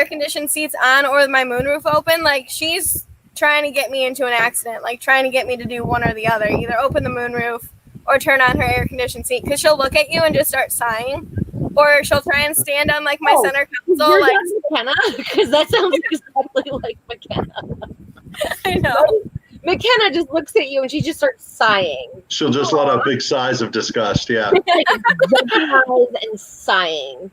conditioned seats on or my moonroof open, like she's trying to get me into an accident, like trying to get me to do one or the other, either open the moonroof or turn on her air conditioned seat, because she'll look at you and just start sighing, or she'll try and stand on like my Oh, center console. You're Like, done, McKenna? Because that sounds exactly like McKenna. I know. McKenna just looks at you and she just starts sighing. She'll just let out big sighs of disgust. Yeah. Like jumping eyes and sighing.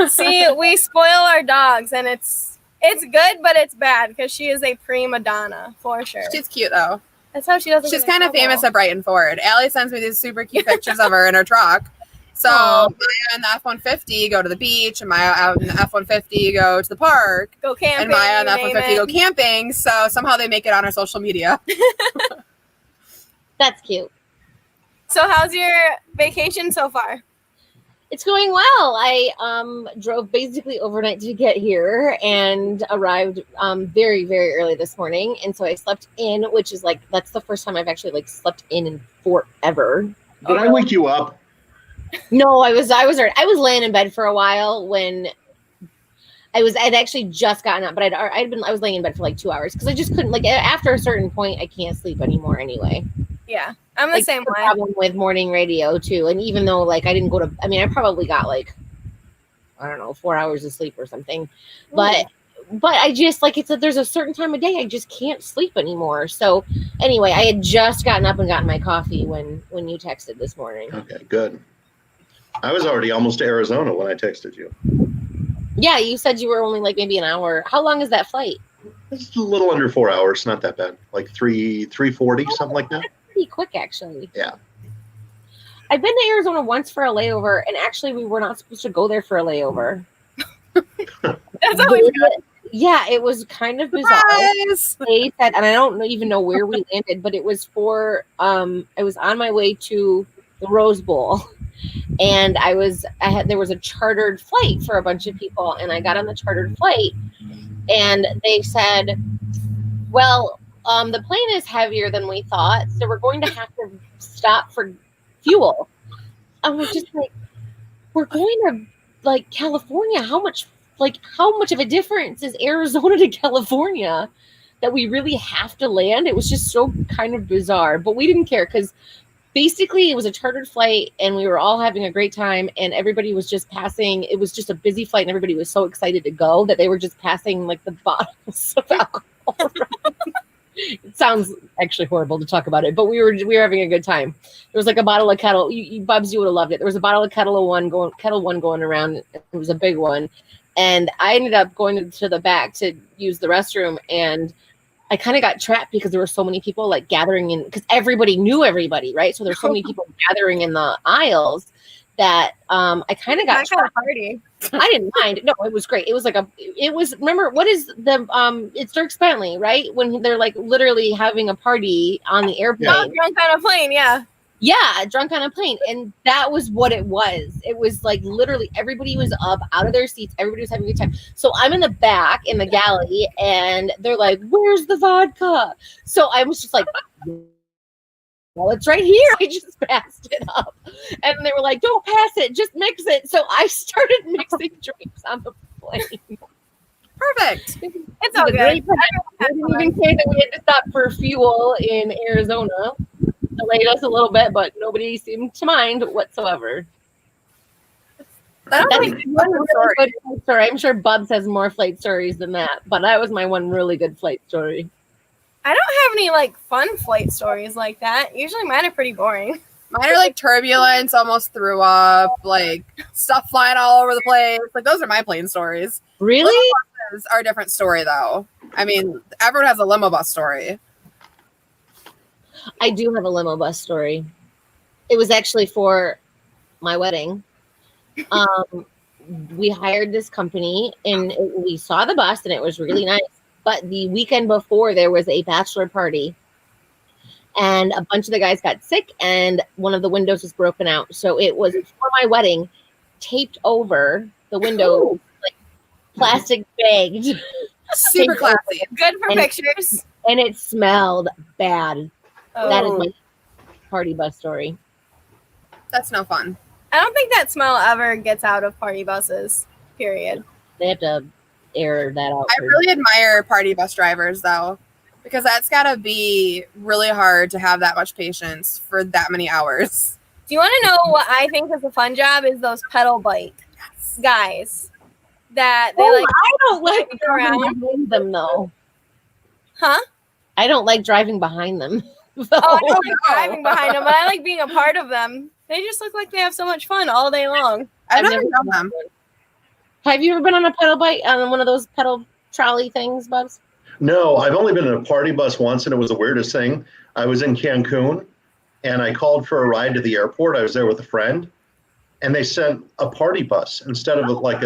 See, we spoil our dogs, and it's good, but it's bad because she is a prima donna for sure. She's cute, though. That's how she doesn't. She's get in kind of trouble. famous at Brighton Ford. Allie sends me these super cute pictures of her in her truck. So Aw. Maya and the F-150 go to the beach, and Maya out in the F-150 go to the park, Go camping. and Maya and the you name F-150 go it. camping. So somehow they make it on our social media. That's cute. So, how's your vacation so far? It's going well. I drove basically overnight to get here and arrived very, very early this morning. And so I slept in, which is like, that's the first time I've actually like slept in forever. Did I wake you up? No, I was laying in bed for a while when I'd actually just gotten up, but I was laying in bed for like 2 hours because I just couldn't, like, after a certain point, I can't sleep anymore anyway. Yeah, I'm the same way. Problem with morning radio too, and even though like I didn't go to, I mean, I probably got like, I don't know, 4 hours of sleep or something, but I just like there's a certain time of day I just can't sleep anymore. So anyway, I had just gotten up and gotten my coffee when you texted this morning. Okay, good. I was already almost to Arizona when I texted you. Yeah, you said you were only like maybe an hour. How long is that flight? It's a little under 4 hours, not that bad. Like 3:40, something like that. That's pretty quick, actually. Yeah. I've been to Arizona once for a layover, and actually we were not supposed to go there for a layover. That's always good. Yeah, it was kind of bizarre. Surprise! They said, and I don't even know where we landed, but it was for I was on my way to the Rose Bowl, and there was a chartered flight for a bunch of people, and I got on the chartered flight, and they said, well, the plane is heavier than we thought, so we're going to have to stop for fuel. And we're just like, we're going to like California. How much of a difference is Arizona to California that we really have to land? It was just so kind of bizarre, but we didn't care because basically it was a chartered flight and we were all having a great time and everybody was just passing. It was just a busy flight and everybody was so excited to go that they were just passing like the bottles of alcohol around. It sounds actually horrible to talk about it, but we were having a good time. There was like a bottle of Kettle. Bubs, you would have loved it. There was a bottle of Kettle One going around. It was a big one, and I ended up going to the back to use the restroom, and I kind of got trapped because there were so many people like gathering in because everybody knew everybody, right? So there's so many people gathering in the aisles that I kind of got trapped. Party. I didn't mind. No, it was great. It was remember what is the it's Dirk Bentley, right? When they're like literally having a party on the airplane. Oh, drunk on a plane, yeah. Yeah, drunk on a plane. And that was what it was. It was like literally everybody was up out of their seats. Everybody was having a good time. So I'm in the back in the galley and they're like, where's the vodka? So I was just like, well, it's right here. I just passed it up. And they were like, don't pass it, just mix it. So I started mixing drinks on the plane. Perfect. It's all good. I didn't even say that we had to stop for fuel in Arizona. Delayed us a little bit, but nobody seemed to mind whatsoever. That's That's like one really good flight story. I'm sure Bubs has more flight stories than that, but that was my one really good flight story. I don't have any like fun flight stories like that. Usually mine are pretty boring. Mine are like turbulence, almost threw up, like stuff flying all over the place. Like those are my plane stories. Really? Limo buses are a different story though. I mean, everyone has a limo bus story. I do have a limo bus story. It was actually for my wedding. We hired this company and we saw the bus and it was really nice. But the weekend before there was a bachelor party and a bunch of the guys got sick and one of the windows was broken out. So it was for my wedding taped over the window, like plastic bagged. Super classy. Good for pictures. And it smelled bad. Oh. That is my party bus story. That's no fun. I don't think that smell ever gets out of party buses, period. They have to air that out. I really admire party bus drivers though, because that's gotta be really hard to have that much patience for that many hours. Do you want to know what I think is a fun job? Is those pedal bike guys that they like. I don't like around. driving behind them though. Huh? I don't like driving behind them. Oh, I don't like driving behind them, but I like being a part of them. They just look like they have so much fun all day long. I've never done them. Have you ever been on a pedal bike, on one of those pedal trolley things, Bubs? No, I've only been in a party bus once, and it was the weirdest thing. I was in Cancun, and I called for a ride to the airport. I was there with a friend, and they sent a party bus instead of a cab.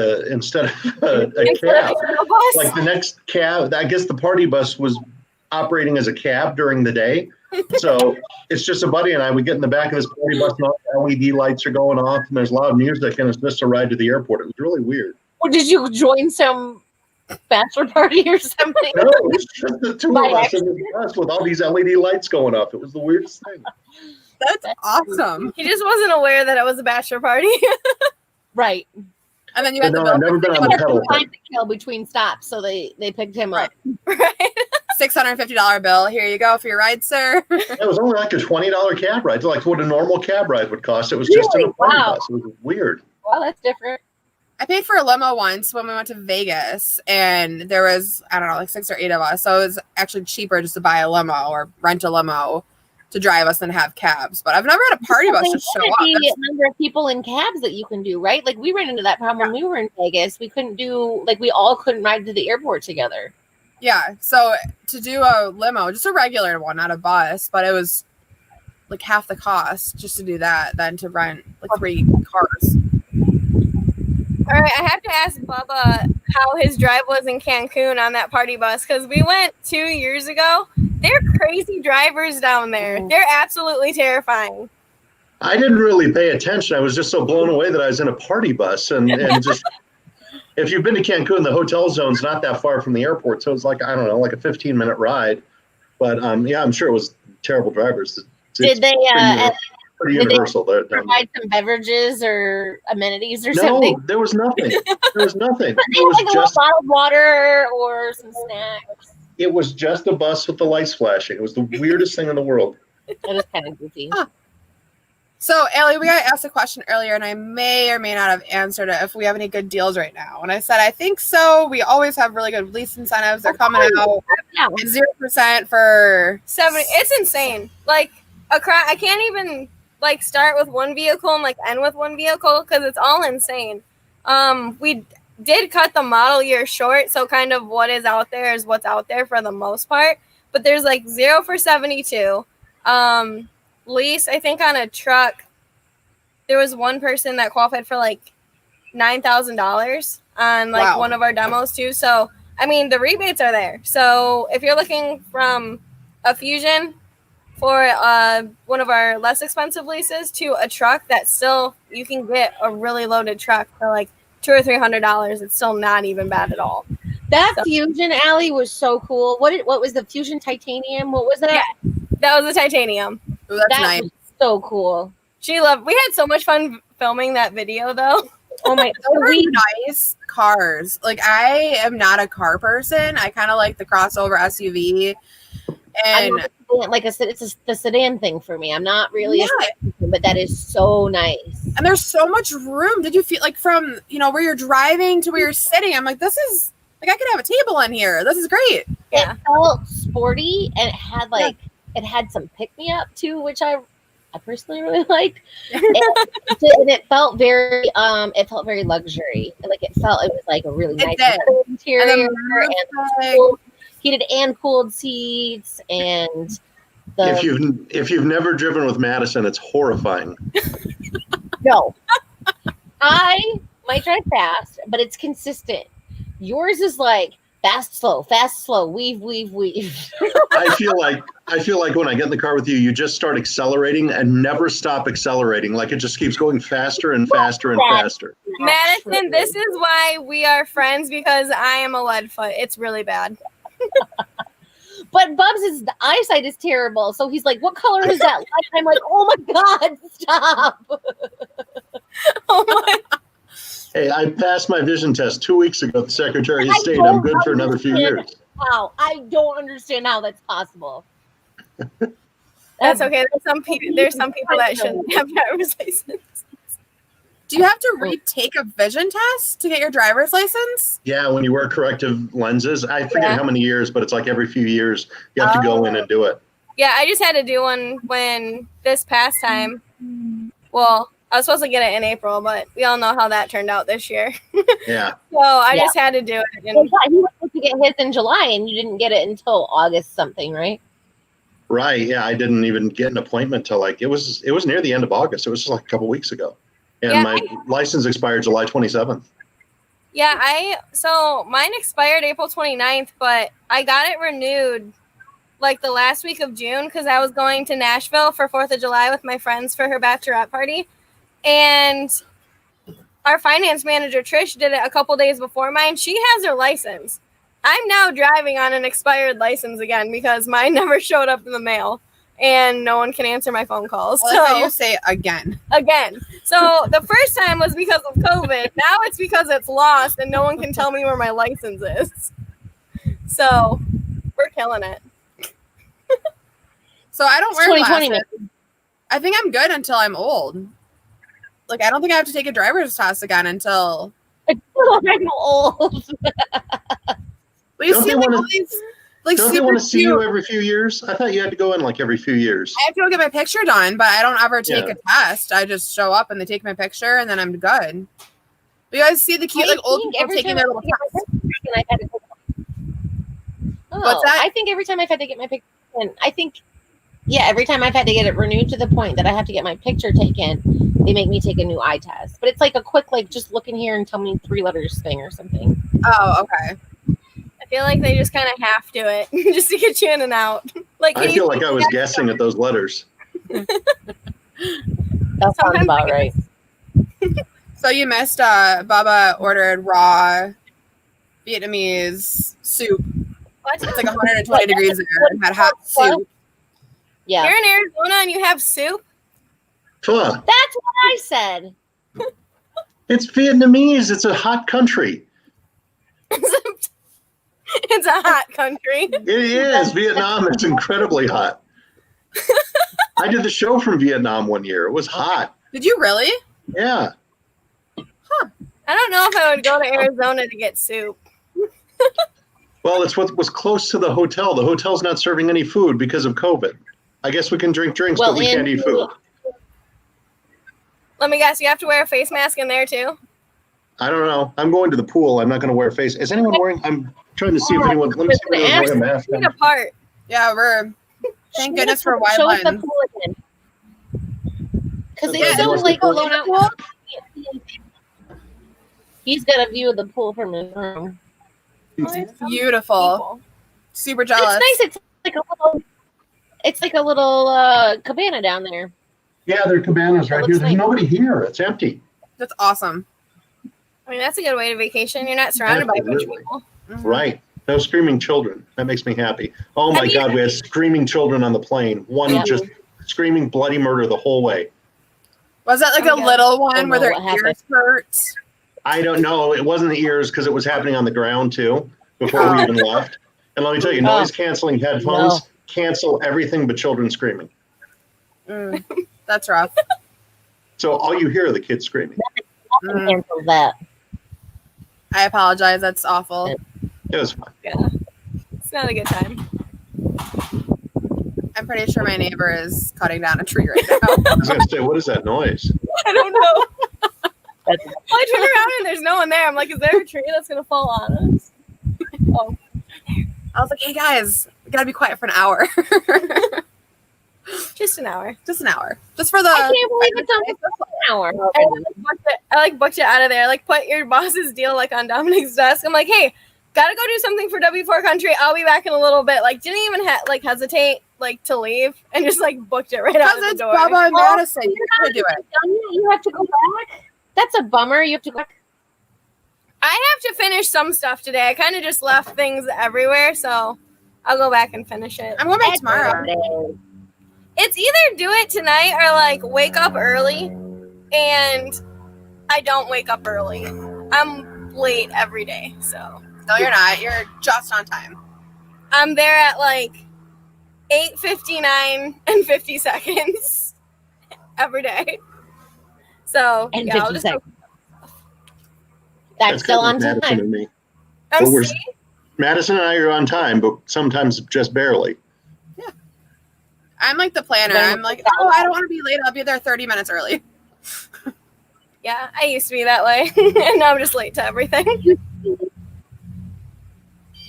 Like the next cab, I guess the party bus was operating as a cab during the day. So it's just a buddy and I would get in the back of this party bus and all the LED lights are going off and there's loud music and it's just a ride to the airport. It was really weird. Or did you join some bachelor party or something? No, it was just the two of us in the bus with all these LED lights going off. It was the weirdest thing. That's awesome. He just wasn't aware that it was a bachelor party. Right. And then you had No, the I've never been on the He had pedal some time thing. to kill between stops, so they picked him up. Right. $650 bill. Here you go for your ride, sir. It was only like a $20 cab ride, like what a normal cab ride would cost. It was just in a Really? party Wow. bus. It was weird. Well, that's different. I paid for a limo once when we went to Vegas, and there was, I don't know, like 6 or 8 of us. So it was actually cheaper just to buy a limo or rent a limo to drive us than have cabs. But I've never had a party bus just show up. The number of people in cabs that you can do, right? Like we ran into that problem when we were in Vegas. We couldn't do, like we all couldn't ride to the airport together. Yeah. So to do a limo, just a regular one, not a bus, but it was like half the cost just to do that than to rent like 3 cars. All right, I have to ask Bubba how his drive was in Cancun on that party bus because we went 2 years ago. They're crazy drivers down there. They're absolutely terrifying. I didn't really pay attention. I was just so blown away that I was in a party bus and just. If you've been to Cancun, the hotel zone's not that far from the airport, so it's like, I don't know, like a 15-minute ride. But yeah, I'm sure it was terrible drivers. Did they pretty universal there? provide some beverages or amenities or No, something? there was nothing. There was nothing. But they It had was like a little just bottled water or some snacks. it was just a bus with the lights flashing. It was the weirdest thing in the world. It was kind of goofy. So, Allie, we got asked a question earlier, and I may or may not have answered it if we have any good deals right now. And I said, I think so. We always have really good lease incentives. They're coming out Yeah. at 0% for 70. It's insane. Like I can't even like start with one vehicle and like end with one vehicle because it's all insane. We did cut the model year short, so kind of what is out there is what's out there for the most part. But there's like 0 for 72. Lease, I think on a truck, there was one person that qualified for like $9,000 on like one of our demos too. So I mean the rebates are there. So if you're looking from a Fusion for one of our less expensive leases to a truck that still you can get a really loaded truck for like $200 or $300, it's still not even bad at all. That Fusion Alley was so cool. What was the Fusion Titanium? What was that? Yeah, that was the Titanium. Ooh, that's That nice. was so cool. We had so much fun filming that video though. Oh my! Those are nice cars. Like, I am not a car person. I kind of like the crossover SUV. And Like I said, it's the sedan thing for me. I'm not really a sedan person, but that is so nice. And there's so much room. Did you feel like from, where you're driving to where you're sitting? I'm like, this is like, I could have a table in here. This is great. Yeah. It felt sporty and it had it had some pick me up too, which I personally really liked. And it felt very luxury. Like it was like a really nice interior and heated and cooled seats and If you've never driven with Madison, it's horrifying. No. I might drive fast, but it's consistent. Yours is like fast, slow, weave. I feel like when I get in the car with you, you just start accelerating and never stop accelerating. Like it just keeps going faster and faster and faster. Madison, this is why we are friends because I am a lead foot. It's really bad. But Bubs' the eyesight is terrible. So he's like, what color is that light? I'm like, oh my God, stop. Oh my. Hey, I passed my vision test 2 weeks ago at the Secretary of State. I'm good for another few years. Wow. I don't understand how that's possible. That's okay. There's some people that shouldn't have driver's license. Do you have to retake a vision test to get your driver's license? Yeah, when you wear corrective lenses. I forget how many years, but it's like every few years you have to go in and do it. Yeah, I just had to do one when this past time. Well, I was supposed to get it in April, but we all know how that turned out this year. Yeah. So I just had to do it. He was supposed to get his in July, and you didn't get it until August something, right? Right. Yeah, I didn't even get an appointment till like it was near the end of August. It was just like a couple weeks ago. And my license expired July 27th. Yeah, so mine expired April 29th, but I got it renewed like the last week of June because I was going to Nashville for 4th of July with my friends for her bachelorette party. And our finance manager, Trish, did it a couple days before mine. She has her license. I'm now driving on an expired license again because mine never showed up in the mail. and no one can answer my phone calls. I like how you say again. So the first time was because of COVID. Now it's because it's lost and no one can tell me where my license is. So we're killing it. So I don't It's wear 2020, glasses. I think I'm good until I'm old. Like, I don't think I have to take a driver's test again until. I'm old. Well, you Don't see, they like, wanna- all these, like, Don't they super want to see cute. you every few years? I thought you had to go in like every few years. I have to go get my picture done, but I don't ever take Yeah. a test. I just show up and they take my picture, and then I'm good. But you guys see the cute, like, old people taking their little tests. What's that? I think every time I've had to get my picture taken, every time I've had to get it renewed to the point that I have to get my picture taken, they make me take a new eye test. But it's like a quick, like, just look in here and tell me 3 letters thing or something. Oh, okay. I feel like they just kind of have to it just to get you in and out. Like, I feel like I was guessing at those letters. That sounds Sometimes about right. So you missed Bubba ordered raw Vietnamese soup. What? It's like 120 degrees there and had hot soup. Yeah. You're in Arizona and you have soup? Huh. That's what I said. It's Vietnamese. It's a hot country. It's a hot country. It is. Vietnam is incredibly hot. I did the show from Vietnam one year. It was hot. Did you really? Yeah. I don't know if I would go to Arizona to get soup. Well, it's what was close to the hotel. The hotel's not serving any food because of COVID. I guess we can drink drinks, but we can't eat food. Let me guess, you have to wear a face mask in there too? I don't know. I'm going to the pool. I'm not going to wear a face. Is anyone wearing? I'm trying to see if anyone. Let me see if anyone's wearing a mask. Feet apart. Yeah, we're. Thank goodness for wide Show us the lines. pool again. Because Yeah, it's you so want like the pool? blown out. He's got a view of the pool from his room. Beautiful. Super It's jealous. nice. It's like a little cabana down there. Yeah, there are cabanas right It here. looks There's like- nobody here. It's empty. That's awesome. I mean, that's a good way to vacation. You're not surrounded by a bunch of Absolutely. people. Mhm. Right. No screaming children. That makes me happy. Oh my Have you- God, we had screaming children on the plane. One Yeah. just screaming bloody murder the whole way. Was that like Oh, a yeah. little one Don't where know their what happened. ears hurt? I don't know. It wasn't the ears because it was happening on the ground too before we even left. And let me tell you, noise canceling headphones cancel everything but children screaming. Mm, that's rough. So all you hear are the kids screaming. Mm, Cancel that. I apologize. That's awful. It was fun. Yeah. It's not a good time. I'm pretty sure my neighbor is cutting down a tree right now. I was going to say, what is that noise? I don't know. Well, I turn around and there's no one there. I'm like, is there a tree that's going to fall on us? Oh, I was like, hey guys, we gotta be quiet for an hour. just an hour. Just an hour. Just for the. I can't believe it's only an hour. I booked it out of there. Like, put your boss's deal like on Dominic's desk. I'm like, hey, gotta go do something for W4 Country. I'll be back in a little bit. Like, didn't even hesitate like to leave and just like booked it right out Because of the it's door. Bubba and Oh, Madison. You're gonna do it. You have to go back. That's a bummer. You have to go back. I have to finish some stuff today. I kind of just left things everywhere, so I'll go back and finish it. I'm going back tomorrow. It's either do it tonight or like wake up early, and I don't wake up early. I'm late every day, so No, you're not. You're just on time. I'm there at like 8:59 and 50 seconds every day. So And yeah, 50 I'll just seconds. That's still on Madison time. and me. I'm But we're- see- Madison and I are on time, but sometimes just barely. I'm like the planner. Then- I'm like, oh, I don't want to be late. I'll be there 30 minutes early. yeah, I used to be that way, and now I'm just late to everything.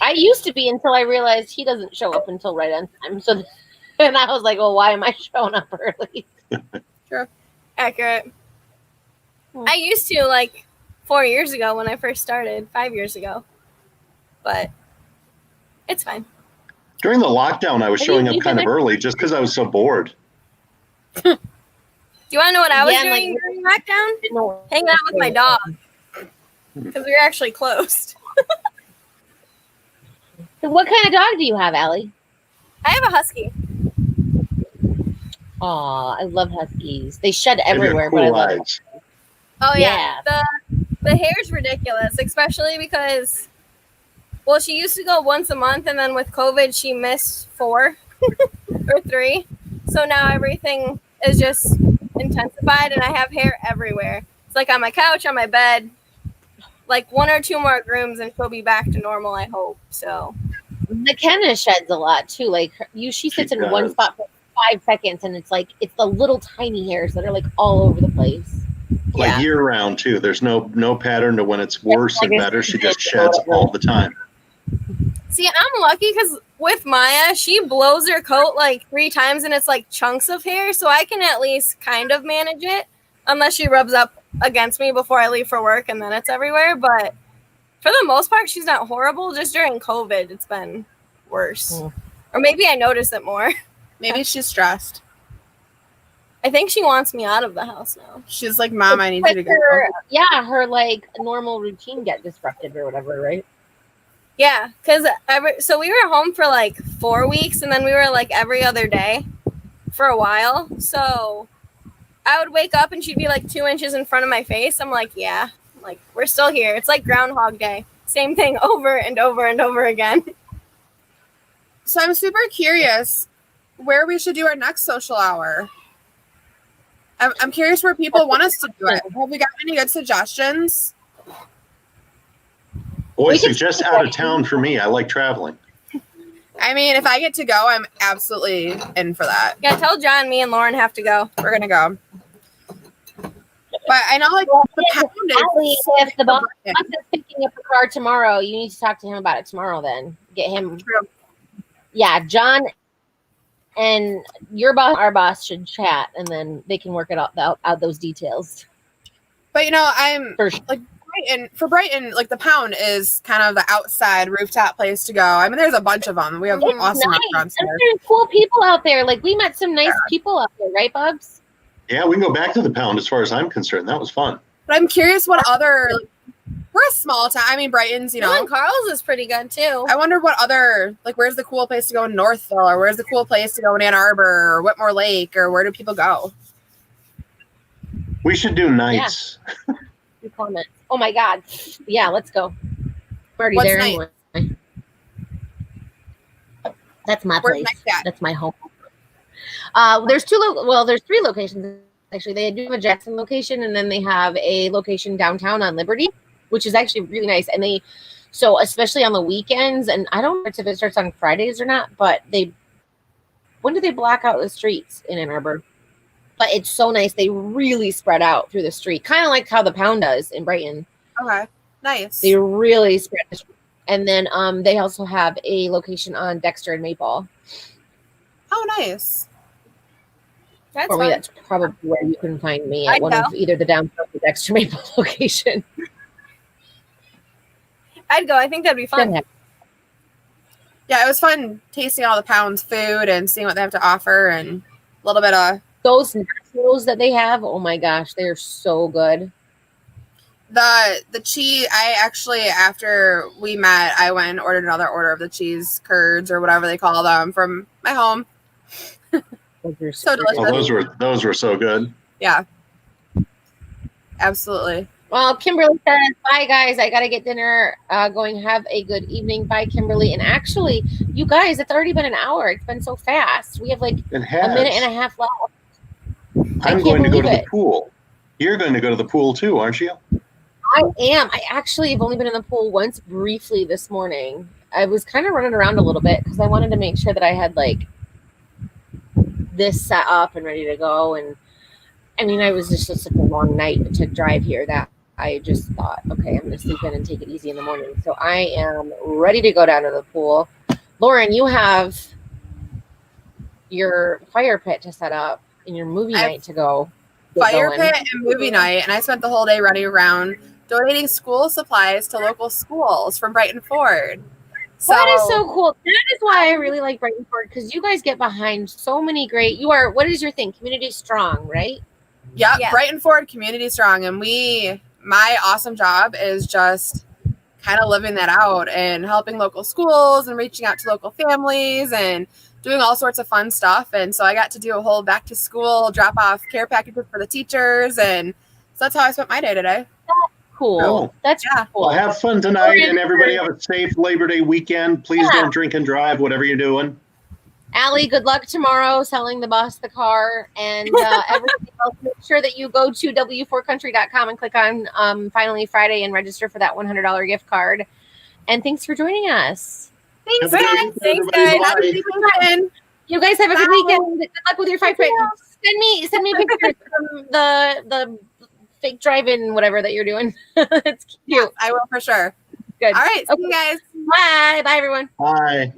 I used to be until I realized he doesn't show up until right on time. So, and I was like, well, why am I showing up early? Accurate. I used to like 4 years ago when I first started, 5 years ago, but it's fine. During the lockdown, I was Have showing you up kind of been- early just because I was so bored. Do you want to know what I was Yeah, doing like- during lockdown? No. Hanging out with my dog because we were actually closed. So what kind of dog do you have, Allie? I have a husky. Aw, I love huskies. They shed And they're everywhere, but I cool love eyes. Oh yeah. Yeah. The hair's ridiculous, especially because well, she used to go once a month, and then with COVID, she missed 4 or 3. So now everything is just intensified, and I have hair everywhere. It's like on my couch, on my bed. Like 1 or 2 more grooms, and she'll be back to normal. I hope so. McKenna sheds a lot too. Like she sits in one does. spot for 5 seconds, and it's like it's the little tiny hairs that are like all over the place. Like Yeah. year round too. There's no pattern to when it's worse and better. She just sheds all the time. See, I'm lucky because with Maya, she blows her coat like 3 times, and it's like chunks of hair, so I can at least kind of manage it, unless she rubs up against me before I leave for work, and then it's everywhere. But for the most part, she's not horrible. Just during COVID, it's been worse. Or maybe I notice it more. Maybe she's stressed. I think she wants me out of the house now. She's like, Mom, I need you to go. Her like normal routine get disrupted or whatever, right? Yeah, because so we were home for like 4 weeks, and then we were like every other day for a while. So I would wake up and she'd be like 2 inches in front of my face. I'm like, yeah, like we're still here. It's like Groundhog Day. Same thing over and over and over again. So I'm super curious where we should do our next social hour. I'm curious where people want us to do it. Have we got any good suggestions? Boy, We can- suggest out of town for me. I like traveling. I mean, if I get to go, I'm absolutely in for that. Yeah, tell John me and Lauren have to go. We're gonna go. But I know, like, the pound Allie, is if the boss Yeah. is picking up a car tomorrow, you need to talk to him about it tomorrow. Then get him. True. Yeah, John and your boss, our boss, should chat, and then they can work it out those details. But you know, I'm For sure. like Brighton, like the pound is kind of the outside rooftop place to go. I mean, there's a bunch of them. We have It's awesome nice. restaurants And here. there's cool people out there. Like we met some nice people out there, right, Bubs? Yeah, we can go back to the pound as far as I'm concerned. That was fun. But I'm curious what other. Like, we're a small town. I mean, Brighton's, you know. Ellen Carl's is pretty good too. I wonder what other, like, where's the cool place to go in Northville, or where's the cool place to go in Ann Arbor or Whitmore Lake, or where do people go? We should do nights. Good comment. Oh my God. Yeah, let's go. I'm already What's there nice? anyway. That's my Where's place. nice at? That's my home. There's there's 3 locations actually. They do have a Jackson location, and then they have a location downtown on Liberty, which is actually really nice. And so especially on the weekends, and I don't know if it starts on Fridays or not, but when do they black out the streets in Ann Arbor? But it's so nice. They really spread out through the street, kind of like how the pound does in Brighton. Okay, nice. They really spread. And then they also have a location on Dexter and Maple. Oh, nice. That's For me, fun. that's probably where you can find me at I'd one go. of either the downtown or Dexter Maple location. I'd go. I think that'd be fun. Yeah, it was fun tasting all the pound's food and seeing what they have to offer and a little bit of Those nachos that they have, oh my gosh, they're so good. the cheese. I actually, after we met, I went and ordered another order of the cheese curds or whatever they call them from my home. Those are So delicious. Oh, those were so good. Yeah, absolutely. Well, Kimberly says, bye, guys. I got to get dinner going. Have a good evening. Bye, Kimberly. And actually, you guys, it's already been an hour. It's been so fast. We have like It a has. minute and a half left. I I'm can't going to go to believe the it. pool. You're going to go to the pool too, aren't you? I am. I actually have only been in the pool once briefly this morning. I was kind of running around a little bit because I wanted to make sure that I had like this set up and ready to go. And I mean, I was just such a long night to drive here that I just thought, okay, I'm going to sleep in and take it easy in the morning. So I am ready to go down to the pool. Lauren, you have your fire pit to set up and your movie I have night to go. Fire going. pit and movie night, and I spent the whole day running around donating school supplies to local schools from Brighton Ford. So That is so cool. That is why I really like Brighton Ford, because you guys get behind so many great. You are, what is your thing? Community strong, right? yeah, Yeah. Brighton Ford community strong, and my awesome job is just kind of living that out and helping local schools and reaching out to local families and doing all sorts of fun stuff. And so I got to do a whole back to school drop off care packages for the teachers. And so that's how I spent my day today. Cool. Oh. That's Yeah. cool. Well, have fun tonight, and everybody have a safe Labor Day weekend. Please don't drink and drive, whatever you're doing. Allie, good luck tomorrow selling the boss the car, and everything else. Make sure that you go to w4country.com and click on Finally Friday and register for that $100 gift card. And thanks for joining us. Have Thanks, a good guys. weekend, Thanks, everybody. guys. Bye. Happy weekend. You guys have a good Bye. weekend. Good luck with your fight. Send me pictures from the fake drive-in whatever that you're doing. It's cute. I will for sure. Good. All right. See Okay. you guys. Bye. Bye, everyone. Bye.